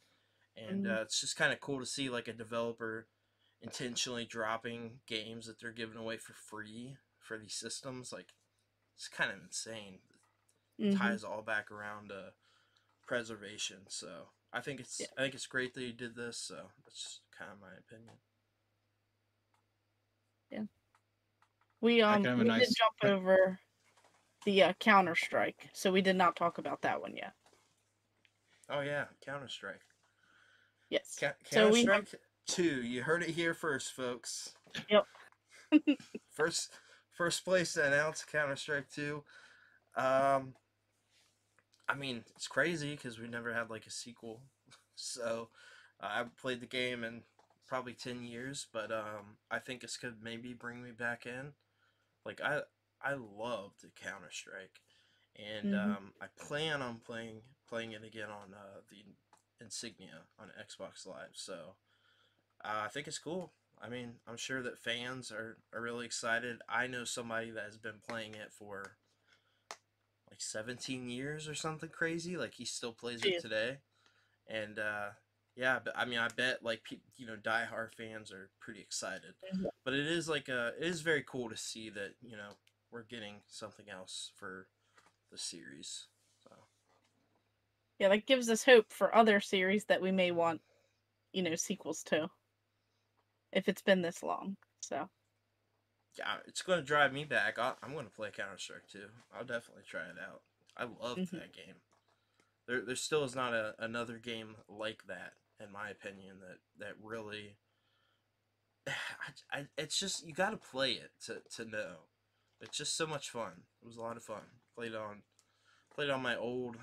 and it's just kind of cool to see like a developer intentionally dropping games that they're giving away for free for these systems. Like, it's kind of insane. It ties all back around to preservation. So I think it's great that you did this. So that's kind of my opinion. Yeah. We did jump over the Counterstrike, so we did not talk about that one yet. Oh yeah, Counterstrike. Yes. Counterstrike 2. You heard it here first, folks. Yep. first place to announce Counterstrike 2. I mean, it's crazy because we never had like a sequel. So I haven't played the game in probably 10 years, but I think this could maybe bring me back in. Like, I loved Counter-Strike, and I plan on playing it again on the Insignia on Xbox Live. So I think it's cool. I mean, I'm sure that fans are really excited. I know somebody that has been playing it for like 17 years or something crazy. Like, he still plays it today. And yeah, but I mean, I bet like diehard fans are pretty excited. But it is it is very cool to see that we're getting something else for the series. So yeah, that gives us hope for other series that we may want sequels to, if it's been this long. So yeah, it's going to drive me back. I'm going to play Counter-Strike 2. I'll definitely try it out. I loved that game. There still is not another game like that, in my opinion, that really. It's just, you got to play it to know. It's just so much fun. It was a lot of fun. Played on my old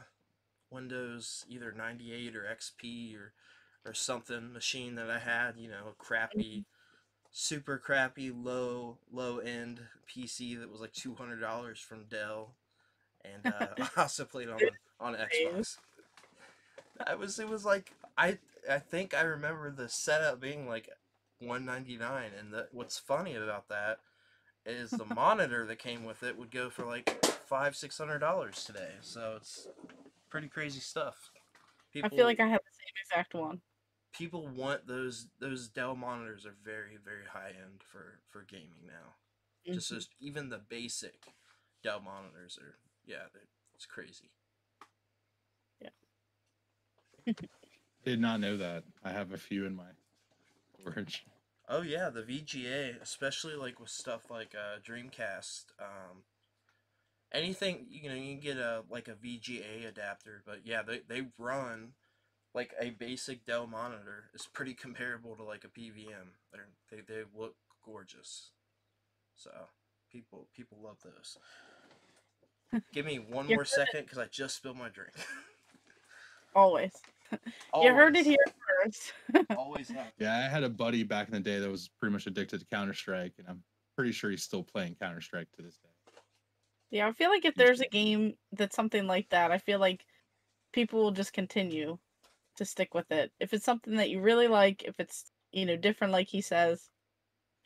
Windows, either 98 or XP or something machine that I had. A crappy, super crappy, low end PC that was like $200 from Dell. And I also played on Xbox. It was like I think I remember the setup being like $199, and what's funny about that is the monitor that came with it would go for like $500-$600 today. So it's pretty crazy stuff. I feel like I have the same exact one. People want those Dell monitors are very, very high end for gaming now. Just even the basic Dell monitors are it's crazy. Did not know that. I have a few in my storage. Oh yeah, the VGA, especially like with stuff like Dreamcast. Anything you can get a VGA adapter, but yeah, they run like a basic Dell monitor is pretty comparable to like a PVM. They look gorgeous, so people love those. Give me one more second because I just spilled my drink. Always. You heard it here first. Always happy. Yeah, I had a buddy back in the day that was pretty much addicted to Counter-Strike, and I'm pretty sure he's still playing Counter-Strike to this day. Yeah, I feel like if there's a game that's something like that, I feel like people will just continue to stick with it. If it's something that you really like, if it's, different like he says.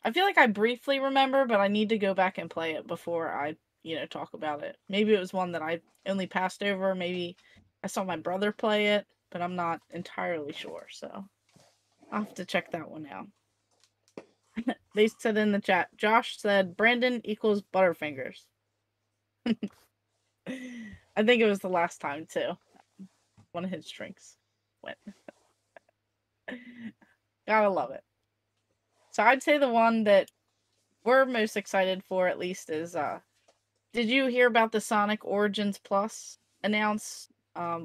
I feel like I briefly remember, but I need to go back and play it before I, talk about it. Maybe it was one that I only passed over, maybe I saw my brother play it, but I'm not entirely sure, so I'll have to check that one out. They said in the chat, Josh said Brandon equals Butterfingers. I think it was the last time too. One of his drinks went. Gotta love it. So I'd say the one that we're most excited for, at least, is did you hear about the Sonic Origins Plus announced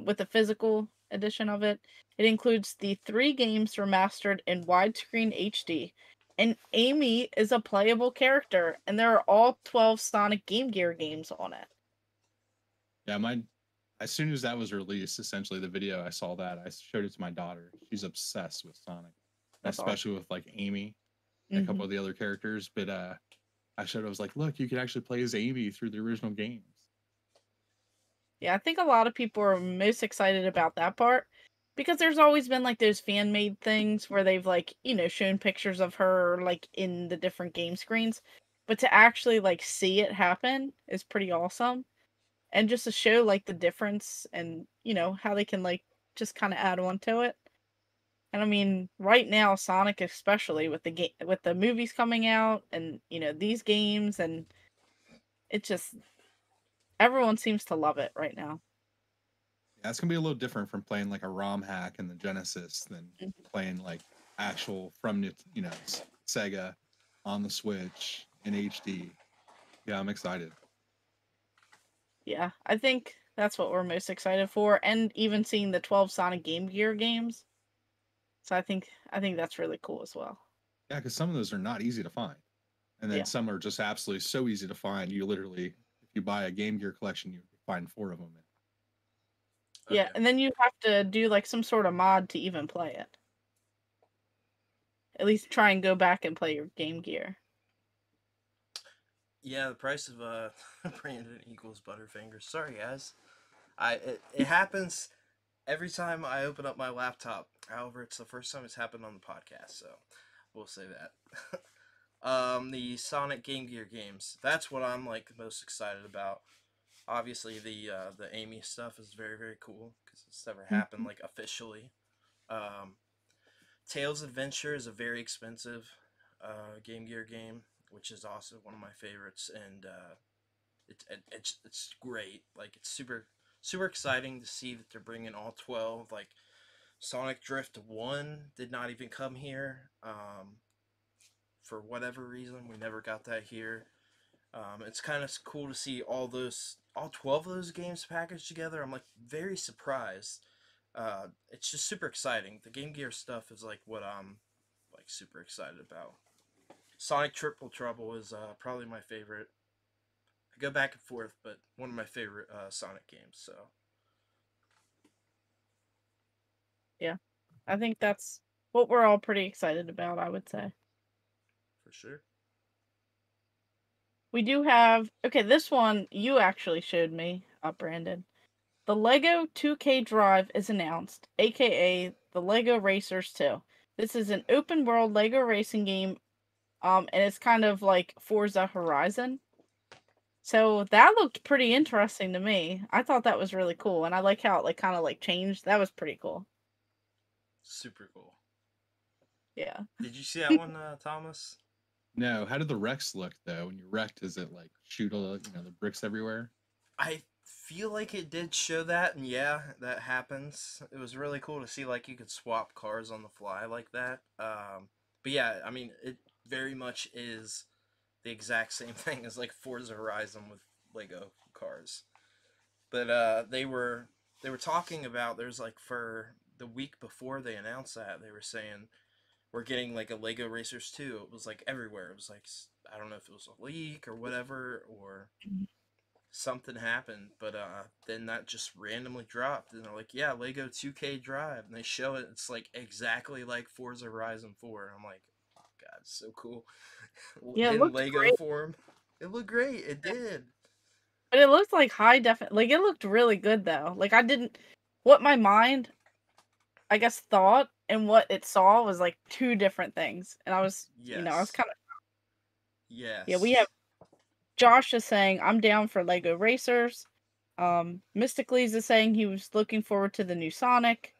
with the physical edition of it? It includes the 3 games remastered in widescreen HD, and Amy is a playable character, and there are all 12 Sonic Game Gear games on it. Yeah, as soon as that was released, essentially the video, I saw that. I showed it to my daughter. She's obsessed with Sonic, especially with like Amy and a couple of the other characters. But I showed her, I was like, look, you can actually play as Amy through the original games. Yeah, I think a lot of people are most excited about that part because there's always been like those fan-made things where they've like, shown pictures of her like in the different game screens. But to actually like see it happen is pretty awesome. And just to show like the difference and, how they can like just kind of add on to it. And I mean, right now, Sonic, especially with with the movies coming out, and these games, and it just everyone seems to love it right now. Yeah, it's gonna be a little different from playing like a ROM hack in the Genesis than playing like actual from Sega on the Switch in HD. Yeah, I'm excited. Yeah, I think that's what we're most excited for, and even seeing the 12 Sonic Game Gear games. So I think that's really cool as well. Yeah, because some of those are not easy to find, and then Yeah. some are just absolutely so easy to find. You literally, if you buy a Game Gear collection, you find 4 of them. Yeah, and then you have to do like some sort of mod to even play it. At least try and go back and play your Game Gear. Yeah, the price of Brandon equals Butterfingers. Sorry, guys. It happens every time I open up my laptop. However, it's the first time it's happened on the podcast, so we'll say that. The Sonic Game Gear games. That's what I'm like most excited about. Obviously, the Amy stuff is very very cool because it's never happened like officially. Um, Tails Adventure is a very expensive Game Gear game, which is also one of my favorites, and it's great. Like it's super exciting to see that they're bringing all 12. Like Sonic Drift 1 did not even come here. For whatever reason, we never got that here. It's kind of cool to see all 12 of those games packaged together. I'm like very surprised. It's just super exciting. The Game Gear stuff is like what I'm like super excited about. Sonic Triple Trouble is probably my favorite. I go back and forth, but one of my favorite Sonic games. So Yeah, I think that's what we're all pretty excited about, I would say. for sure. We do have, okay, this one you actually showed me, Brandon. The Lego 2K Drive is announced, aka the Lego Racers 2. This is an open world Lego racing game, and it's kind of like Forza Horizon. So that looked pretty interesting to me. I thought that was really cool, and I like how it like kind of like changed. That was pretty cool. Super cool. Yeah. Did you see that one, Thomas? No. How did the wrecks look though? When you're wrecked, is it like shoot all the bricks everywhere? I feel like it did show that, and yeah, that happens. It was really cool to see like you could swap cars on the fly like that. But yeah, I mean, it very much is the exact same thing as like Forza Horizon with Lego cars. But they were talking about there's like for the week before they announced that they were saying we're getting like a Lego Racers 2. It was like everywhere. It was like I don't know if it was a leak or whatever or something happened, but then that just randomly dropped and they're like, yeah, Lego 2K Drive, and they show it. It's like exactly like Forza Horizon 4. And I'm like, oh, God, it's so cool. Yeah, it In looked Lego great. form. It looked great. It did. But it looked like high definite. Like it looked really good though. Like I didn't. What my mind, I guess, thought and what it saw was like two different things, and I was, I was Yes. kind of. Yeah, we have Yes. Josh is saying I'm down for Lego Racers. Mysticles is saying he was looking forward to the new Sonic.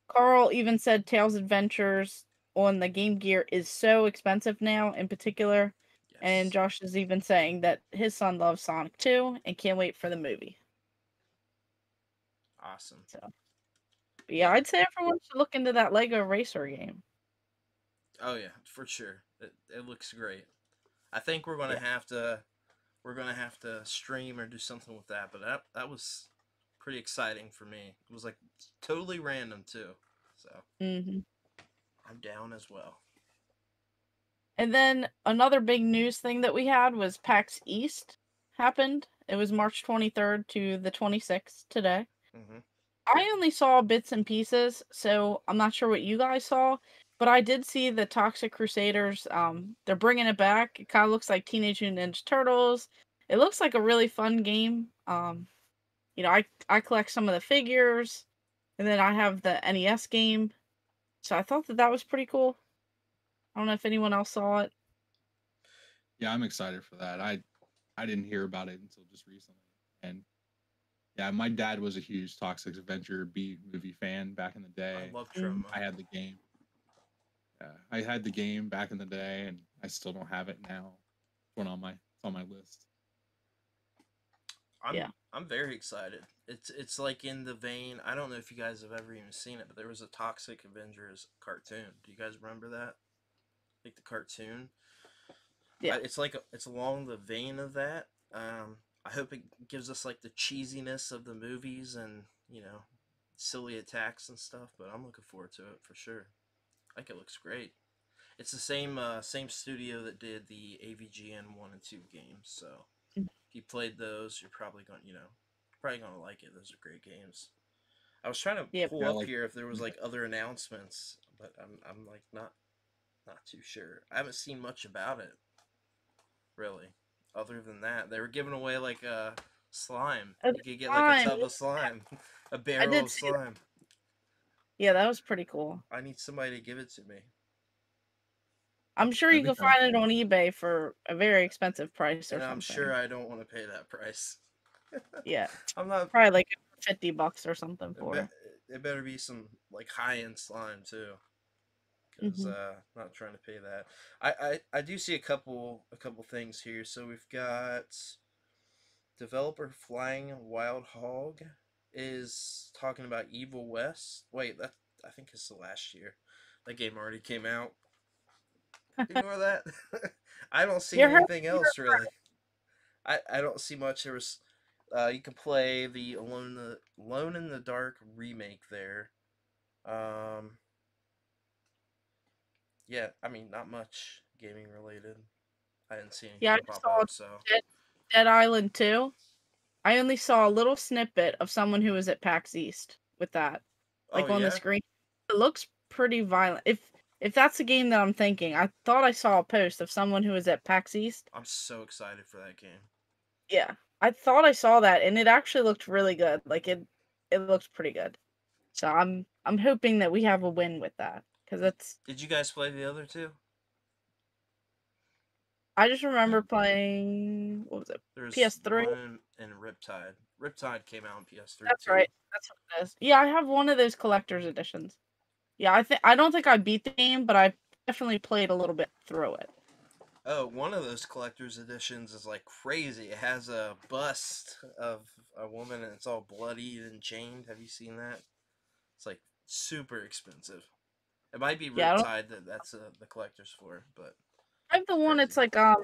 Carl even said Tails Adventures on the Game Gear is so expensive now, in particular. And Yes. Josh is even saying that his son loves Sonic 2 and can't wait for the movie. Awesome. So, but yeah, I'd say everyone should look into that Lego Racer game. Oh yeah, for sure. It looks great. I think Yeah. we're gonna have to stream or do something with that. But that was pretty exciting for me. It was like totally random too. So I'm down as well. And then another big news thing that we had was PAX East happened. It was March 23rd to the 26th today. Mm-hmm. I only saw bits and pieces, so I'm not sure what you guys saw, but I did see the Toxic Crusaders. They're bringing it back. It kind of looks like Teenage Mutant Ninja Turtles. It looks like a really fun game. I collect some of the figures, and then I have the NES game, so I thought that was pretty cool. I don't know if anyone else saw it. Yeah, I'm excited for that. I didn't hear about it until just recently, and Yeah, my dad was a huge Toxic Avenger B movie fan back in the day. I love Troma. I had the game. Yeah, I had the game back in the day, and I still don't have it now. It's on my list. I'm very excited. It's like in the vein. I don't know if you guys have ever even seen it, but there was a Toxic Avengers cartoon. Do you guys remember that? Like the cartoon. Yeah. It's along the vein of that. I hope it gives us like the cheesiness of the movies and silly attacks and stuff. But I'm looking forward to it for sure. I think it looks great. It's the same studio that did the AVGN 1 and 2 games. So if you played those, you're probably gonna like it. Those are great games. I was trying to pull up here if there was like other announcements, but I'm like not too sure. I haven't seen much about it, really. Other than that, they were giving away like a slime. You could get like a tub of slime, a barrel of slime. Yeah, that was pretty cool. I need somebody to give it to me. I'm sure you can find it on eBay for a very expensive price or something. I'm sure I don't want to pay that price. Yeah, I'm not probably like $50 or something for it. It better be some like high-end slime too, because not trying to pay that. I do see a couple things here. So we've got developer Flying Wild Hog is talking about Evil West. Wait, that I think it's the last year. That game already came out. Ignore that. I don't see anything else really. I don't see much. There was you can play the Alone in the Dark remake there. Yeah, I mean not much gaming related. I didn't see anything pop up. So Dead Island 2. I only saw a little snippet of someone who was at PAX East with that, like on the screen. It looks pretty violent. If that's the game that I'm thinking, I thought I saw a post of someone who was at PAX East. I'm so excited for that game. Yeah, I thought I saw that, and it actually looked really good. Like it looks pretty good. So I'm hoping that we have a win with that because it's. Did you guys play the other two? I just remember playing. What was it? There's PS3 one and Riptide. Riptide came out on PS3. That's right. That's what it is. Yeah, I have one of those collector's editions. Yeah, I don't think I beat the game, but I definitely played a little bit through it. Oh, one of those collector's editions is like crazy. It has a bust of a woman and it's all bloody and chained. Have you seen that? It's like super expensive. It might be Riptide that's the collector's for, but I have the one. It's like a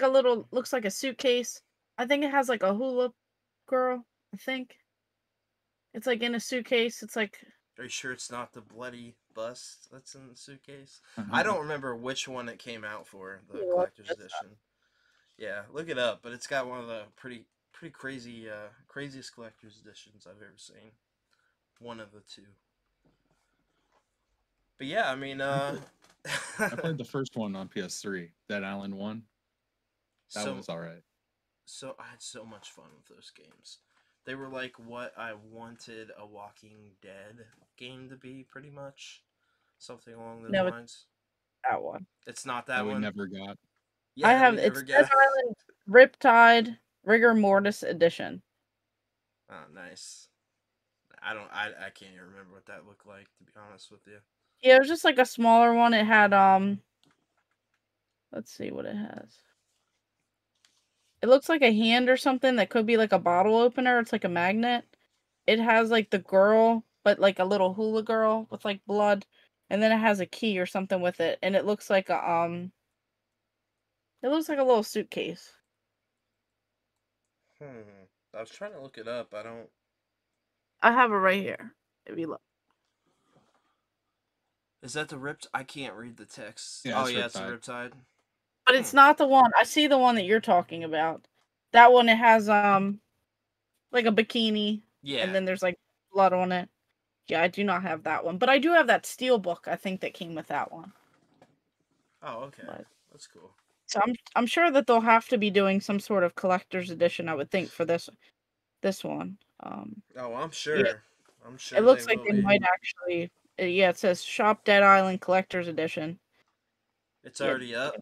little looks like a suitcase. I think it has like a hula girl. I think it's like in a suitcase. It's like. Are you sure it's not the bloody bust that's in the suitcase? I don't remember which one it came out for, the collector's edition. Yeah, look it up, but it's got one of the pretty crazy craziest collector's editions I've ever seen. One of the two. But yeah, I mean I played the first one on PS3, Dead Island 1. That was alright. So I had so much fun with those games. They were like what I wanted a Walking Dead game to be, pretty much. Something along those lines. That one. It's not that one. We never got. Yeah, I have it's Dead Island Riptide Rigor Mortis Edition. Oh, nice. I can't even remember what that looked like, to be honest with you. Yeah, it was just like a smaller one. It had let's see what it has. It looks like a hand or something that could be like a bottle opener. It's like a magnet. It has like the girl, but like a little hula girl with like blood, and then it has a key or something with it, and it looks like a It looks like a little suitcase. I was trying to look it up. I have it right here. If you look. Is that the Ripped? I can't read the text. Yeah, it's a Riptide. But it's not the one. I see the one that you're talking about. That one, it has like a bikini. Yeah. And then there's like blood on it. Yeah, I do not have that one, but I do have that steel book. I think that came with that one. Oh, okay. That's cool. So I'm sure that they'll have to be doing some sort of collector's edition. I would think for this one. Oh, I'm sure. Yeah. I'm sure. It looks like they might actually. Yeah, it says Shop Dead Island Collector's Edition. It's already up.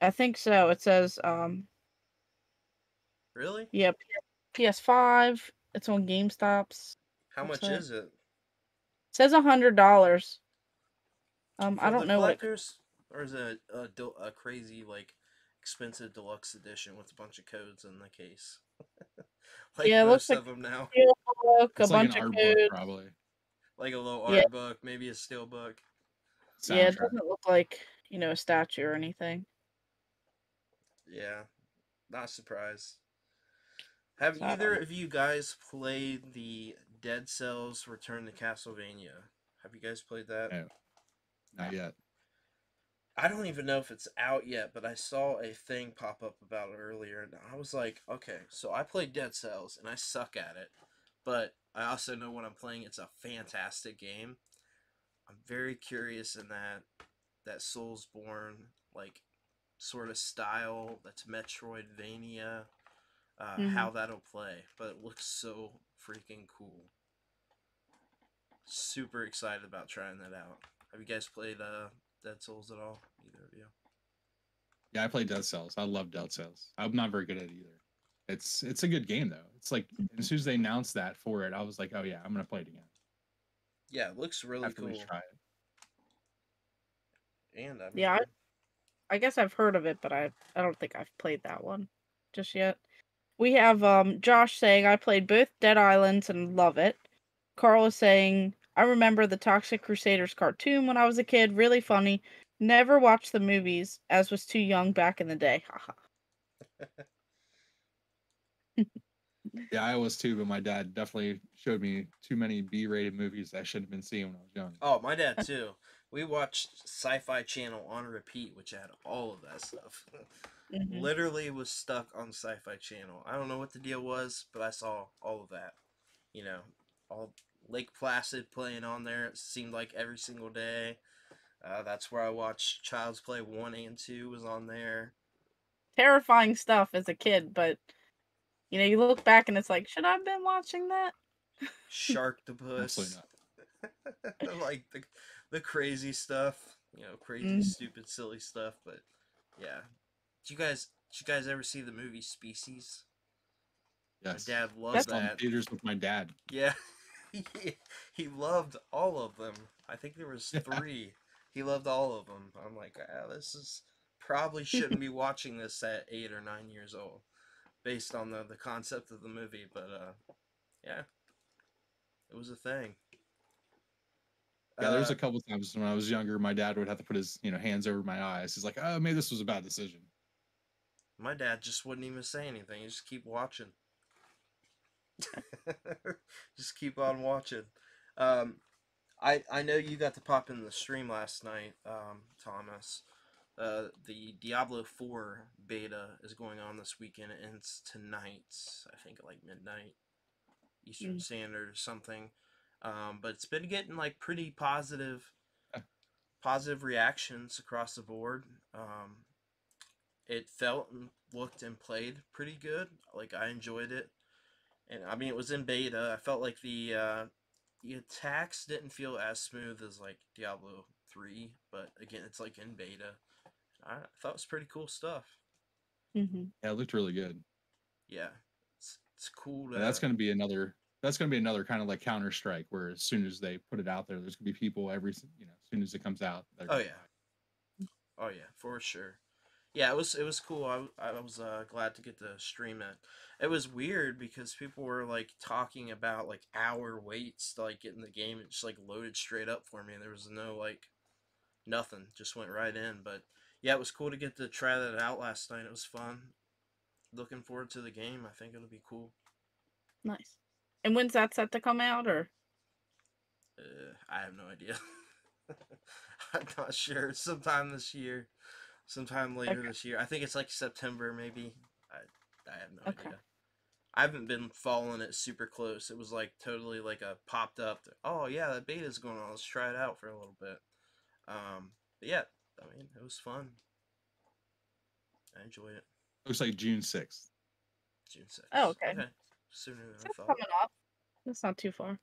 I think so. It says Really? Yep. PS5. It's on GameStops. How much website. is it? It says $100. I For don't the know what it. collectors? Or is it a crazy, like, expensive deluxe edition with a bunch of codes in the case? Like Yeah, it looks most like of them now. a book, a It's like an bunch of art book, codes. probably. Like a little Yeah. art book, maybe a steel book. Yeah, it Soundtrack. doesn't look like, a statue or anything. Yeah, not surprised. Have So I don't either know. of you guys played the Dead Cells Return to Castlevania? Have you guys played that? No, not yet. I don't even know if it's out yet, but I saw a thing pop up about it earlier, and I was like, okay, so I played Dead Cells, and I suck at it, but I also know when I'm playing, it's a fantastic game. I'm very curious in that Soulsborne, like, sort of style that's Metroidvania, how that'll play, but it looks so freaking cool. Super excited about trying that out. Have you guys played Dead Souls at all? Either of you? Yeah, I play Dead Cells. I love Dead Cells. I'm not very good at it either. It's a good game though. It's like as soon as they announced that for it, I was like, oh yeah, I'm gonna play it again. Yeah, it looks really Have to at cool. least try it. And I mean, Yeah, I guess I've heard of it, but I don't think I've played that one just yet. We have Josh saying I played both Dead Islands and love it. Carl is saying I remember the Toxic Crusaders cartoon when I was a kid, really funny. Never watched the movies as was too young back in the day. Haha. Yeah, I was too, but my dad definitely showed me too many B-rated movies I shouldn't have been seeing when I was young. Oh, my dad too. We watched Sci-Fi Channel on repeat, which had all of that stuff. Literally was stuck on Sci-Fi Channel. I don't know what the deal was, but I saw all of that. You know, all Lake Placid playing on there. It seemed like every single day. That's where I watched Child's Play 1 and 2 was on there. Terrifying stuff as a kid, but you look back and it's like, should I have been watching that? Sharktopus. Absolutely not. Like the crazy stuff. Crazy, stupid, silly stuff. But yeah. Did you guys ever see the movie Species? Yes. My dad loved That's that. on theaters with my dad. Yeah. he loved all of them. I think there was 3. He loved all of them. I'm like, this is probably shouldn't be watching this at 8 or 9 years old, based on the concept of the movie. But yeah, it was a thing. Yeah, there was a couple times when I was younger, my dad would have to put his hands over my eyes. He's like, "Oh, maybe this was a bad decision." My dad just wouldn't even say anything. He just keep watching. Just keep on watching. I know you got to pop in the stream last night, Thomas. The Diablo 4 beta is going on this weekend, and it's tonight. I think at like midnight Eastern Standard or something. But it's been getting like pretty positive reactions across the board. It felt and looked and played pretty good. Like, I enjoyed it, and I mean, it was in beta. I felt like the attacks didn't feel as smooth as like Diablo 3, but again, it's like in beta. I thought it was pretty cool stuff. Yeah, it looked really good. Yeah, it's cool. That's going to be another. That's going to be another kind of like Counterstrike, where as soon as they put it out there, there's going to be people as soon as it comes out. Oh yeah, for sure. Yeah, it was cool. I was glad to get to stream it. It was weird because people were like talking about like hour waits to like get in the game. It just like loaded straight up for me. There was no like nothing. Just went right in. But yeah, it was cool to get to try that out last night. It was fun. Looking forward to the game. I think it'll be cool. Nice. And when's that set to come out, or? I have no idea. I'm not sure. Sometime this year. Sometime later this year. I think it's like September, maybe. I have no idea. I haven't been following it super close. It was like totally like a popped up. Oh yeah, that beta's going on. Let's try it out for a little bit. But yeah, I mean, it was fun. I enjoyed it. Looks like June 6th. June 6th. Oh, okay. Sooner than I That's thought. coming up. That's not too far.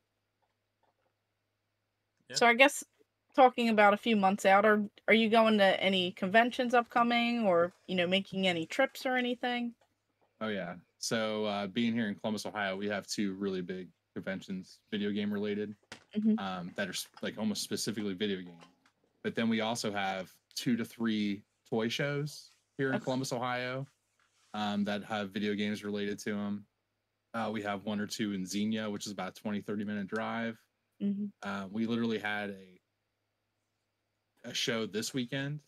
Yeah. So I guess talking about a few months out, are you going to any conventions upcoming, or making any trips or anything? Oh yeah, So being here in Columbus, Ohio, we have 2 really big conventions, video game related, that are like almost specifically video game. But then we also have 2 to 3 toy shows here in Columbus, Ohio, that have video games related to them. We have 1 or 2 in Xenia, which is about a 20-30 minute drive. We literally had a show this weekend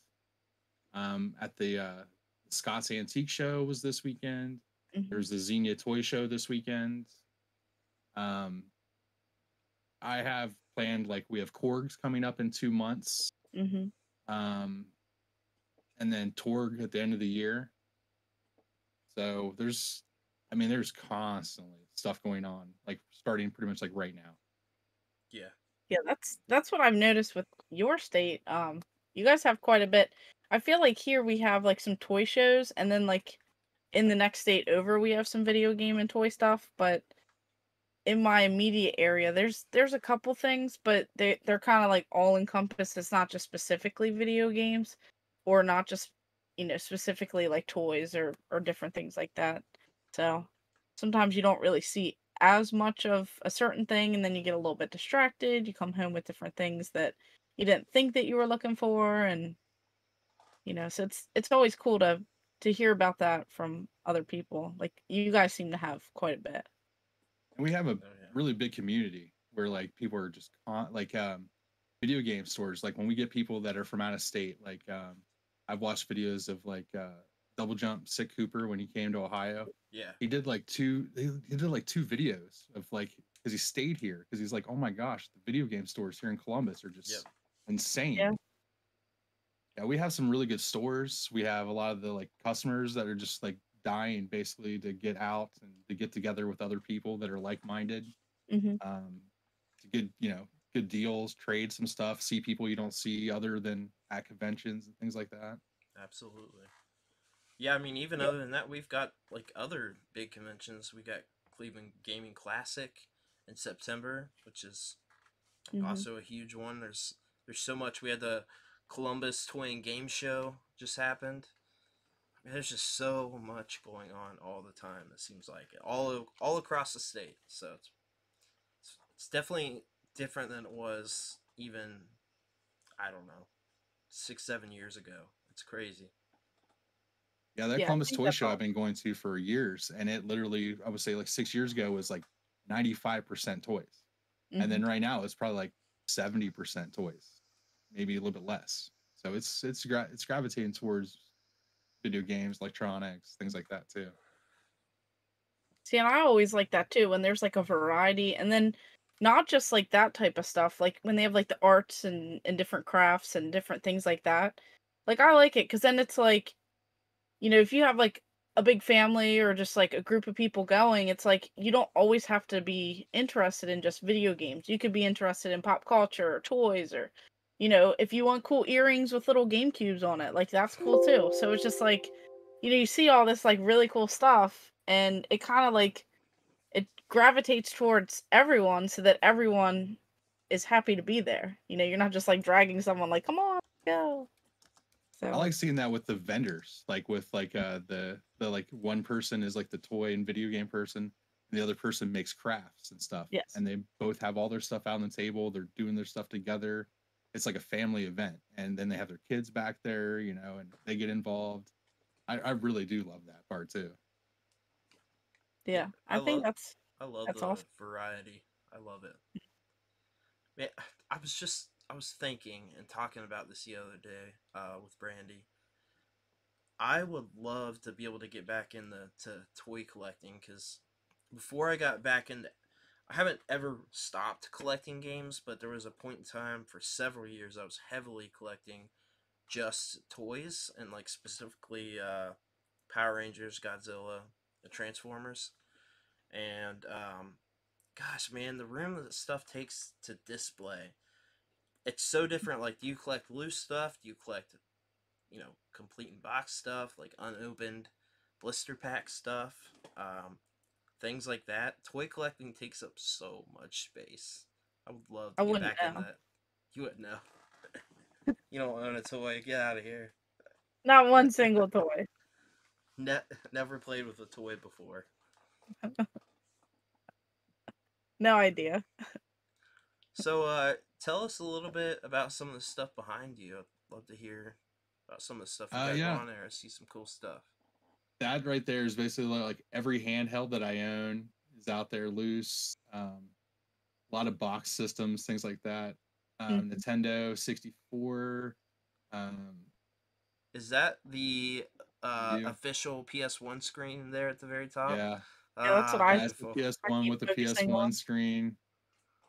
at the Scott's Antique Show was this weekend. There's the Xenia Toy Show this weekend. I have planned, like, we have Korgs coming up in 2 months. And then Torg at the end of the year. So there's constantly stuff going on, like starting pretty much like right now. Yeah, that's what I've noticed with your state. You guys have quite a bit. I feel like here we have like some toy shows, and then like in the next state over we have some video game and toy stuff, but in my immediate area there's a couple things, but they're kind of like all encompassed. It's not just specifically video games, or not just, specifically like toys or different things like that. So sometimes you don't really see as much of a certain thing, and then you get a little bit distracted. You come home with different things that you didn't think that you were looking for, and so it's always cool to hear about that from other people. Like, you guys seem to have quite a bit. And we have a really big community where like people are just video game stores. Like when we get people that are from out of state, like I've watched videos of like Double Jump Sick Cooper when he came to Ohio. He did like 2 videos of like, because he stayed here because he's like, oh my gosh, the video game stores here in Columbus are just insane. Yeah, we have some really good stores. We have a lot of the like customers that are just like dying basically to get out and to get together with other people that are like-minded, to get good deals, trade some stuff, see people you don't see other than at conventions and things like that. Absolutely. Yeah, I mean, even other than that, we've got like other big conventions. We got Cleveland Gaming Classic in September, which is also a huge one. There's so much. We had the Columbus Toy and Game Show just happened. I mean, there's just so much going on all the time. It seems like all across the state. So it's definitely different than it was even, I don't know, 6-7 years ago. It's crazy. Yeah, that Columbus Toy Show I've been going to for years, and it literally, I would say like 6 years ago was like 95% toys, and then right now it's probably like 70% toys, maybe a little bit less. So it's gravitating towards video games, electronics, things like that too. See, and I always like that too, when there's like a variety, and then not just like that type of stuff, like when they have like the arts and different crafts and different things like that. Like, I like it because then it's like, if you have like a big family or just like a group of people going, it's like you don't always have to be interested in just video games. You could be interested in pop culture or toys, or if you want cool earrings with little game cubes on it, like that's cool too. So it's just like, you see all this like really cool stuff, and it kind of like it gravitates towards everyone, so that everyone is happy to be there. You're not just like dragging someone like, come on, go. So I like seeing that with the vendors, like with like the like one person is like the toy and video game person, and the other person makes crafts and stuff. Yes. And they both have all their stuff out on the table. They're doing their stuff together. It's like a family event, and then they have their kids back there, and they get involved. I really do love that part too. Yeah, I love the awesome. Variety. I love it. Man, I was thinking and talking about this the other day with Brandy. I would love to be able to get back into toy collecting, because before I got back into, I haven't ever stopped collecting games, but there was a point in time for several years I was heavily collecting just toys, and like specifically Power Rangers, Godzilla, the Transformers. And gosh, man, the room that stuff takes to display, it's so different. Like, do you collect loose stuff? Do you collect, complete in box stuff, like unopened blister pack stuff? Things like that. Toy collecting takes up so much space. I would love to get back in that. You wouldn't know. You don't own a toy. Get out of here. Not one single toy. Never played with a toy before. No idea. So, tell us a little bit about some of the stuff behind you. I'd love to hear about some of the stuff you got Yeah, on there. I see some cool stuff. that right there is basically like every handheld that I own is out there loose. A lot of box systems, things like that. Nintendo 64. Um, Is that the you, official PS1 screen there at the very top? yeah, Yeah, that's what Ah, I yeah, it's the beautiful. PS1 keep with the focusing PS1 on. screen.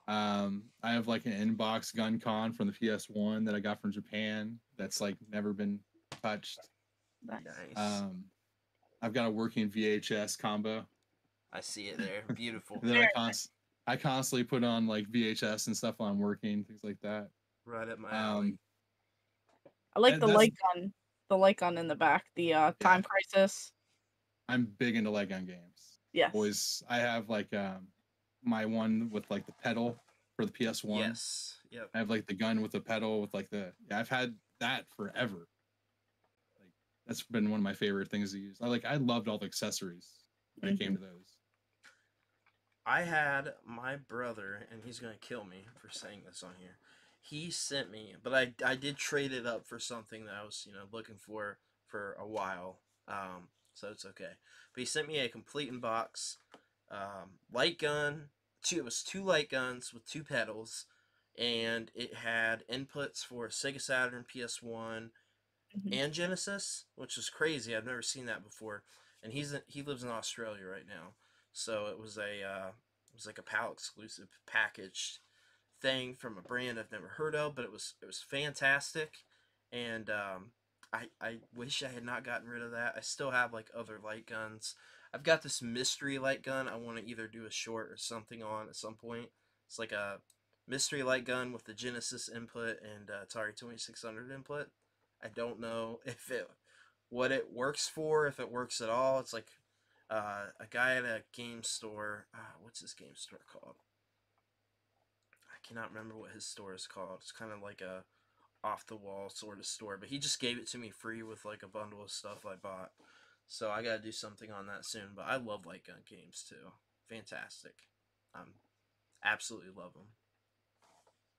I have like an inbox gun con from the PS1 that I got from Japan. That's like never been touched. Nice. Nice. I've got a working VHS combo. I see it there. Beautiful. And then I constantly put on like VHS and stuff while I'm working, things like that. Right up my alley. I like the that's- light gun. The light gun in the back. The Time Crisis. I'm big into light gun games. Yes. Boys, I have like my one with like the pedal for the PS1. Yes. Yep. I have like the gun with the pedal with like I've had that forever. Like that's been one of my favorite things to use. I loved all the accessories when it came to those. I had my brother, and he's gonna kill me for saying this on here. He sent me, but I did trade it up for something that I was looking for a while. So it's okay. But he sent me a complete in box light gun. It was two light guns with two pedals, and it had inputs for Sega Saturn, PS1, and Genesis, which is crazy. I've never seen that before. And he lives in Australia right now, so it was like a PAL exclusive packaged thing from a brand I've never heard of, but it was fantastic, and I wish I had not gotten rid of that. I still have like other light guns. I've got this mystery light gun I want to either do a short or something on at some point. It's like a mystery light gun with the Genesis input and Atari 2600 input. I don't know what it works for, if it works at all. It's like a guy at a game store. What's his game store called? I cannot remember what his store is called. It's kind of like a off the wall sort of store, but he just gave it to me free with like a bundle of stuff I bought. So I gotta do something on that soon. But I love light gun games too. Fantastic. Absolutely love them.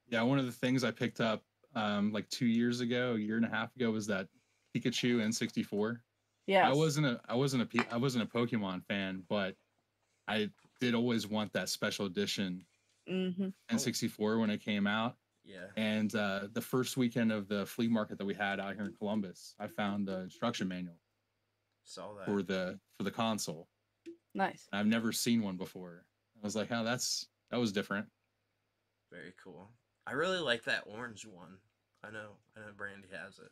Yeah, one of the things I picked up like 2 years ago, a year and a half ago, was that Pikachu N64. Yeah. I wasn't a Pokemon fan, but I did always want that special edition N64 when it came out. Yeah. And the first weekend of the flea market that we had out here in Columbus, I found the instruction manual. Saw that. For the console. Nice. I've never seen one before. I was like, oh, that was different. Very cool. I really like that orange one. I know Brandy has it.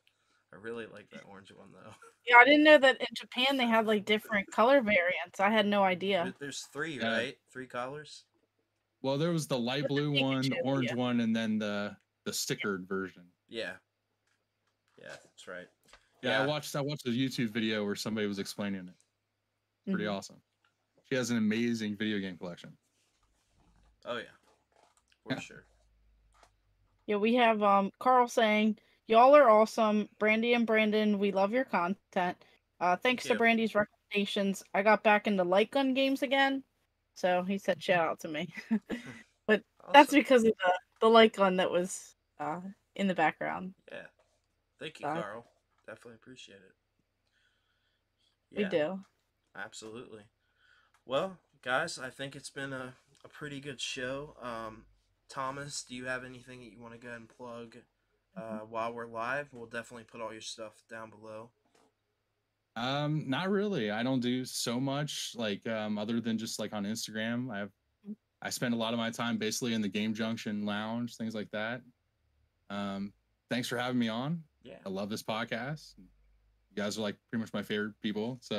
I really like that orange one though. Yeah, I didn't know that in Japan they had like different color variants. I had no idea. There's three, right? 3 colors. Well, there was the light blue one, the orange one, and then the stickered version. Yeah. Yeah, that's right. Yeah, I watched a YouTube video where somebody was explaining it. Pretty awesome. She has an amazing video game collection. Oh yeah. For sure. Yeah, we have Carl saying, "Y'all are awesome. Brandy and Brandon, we love your content. Thanks to Brandy's recommendations, I got back into light gun games again." So he said shout out to me. But awesome. That's because of the light gun that was in the background. Yeah. Thank you, Carl. Definitely appreciate it. Yeah, we do. Absolutely. Well, guys, I think it's been a pretty good show. Thomas, do you have anything that you want to go ahead and plug while we're live? We'll definitely put all your stuff down below. Not really. I don't do so much like other than just like on Instagram. I spend a lot of my time basically in the Game Junction lounge, things like that. Thanks for having me on. Yeah. I love this podcast. You guys are like pretty much my favorite people, so.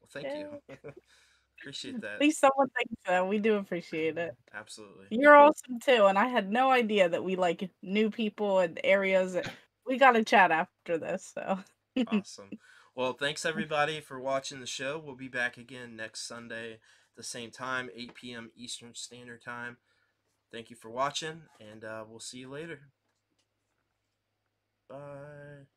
Well, thank you. Appreciate that. At least someone thinks that. We do appreciate it. Absolutely. You're awesome too, and I had no idea that we like new people and areas. We got to chat after this, so. Awesome. Well, thanks everybody for watching the show. We'll be back again next Sunday at the same time, 8 p.m. Eastern Standard Time. Thank you for watching, and we'll see you later. Bye.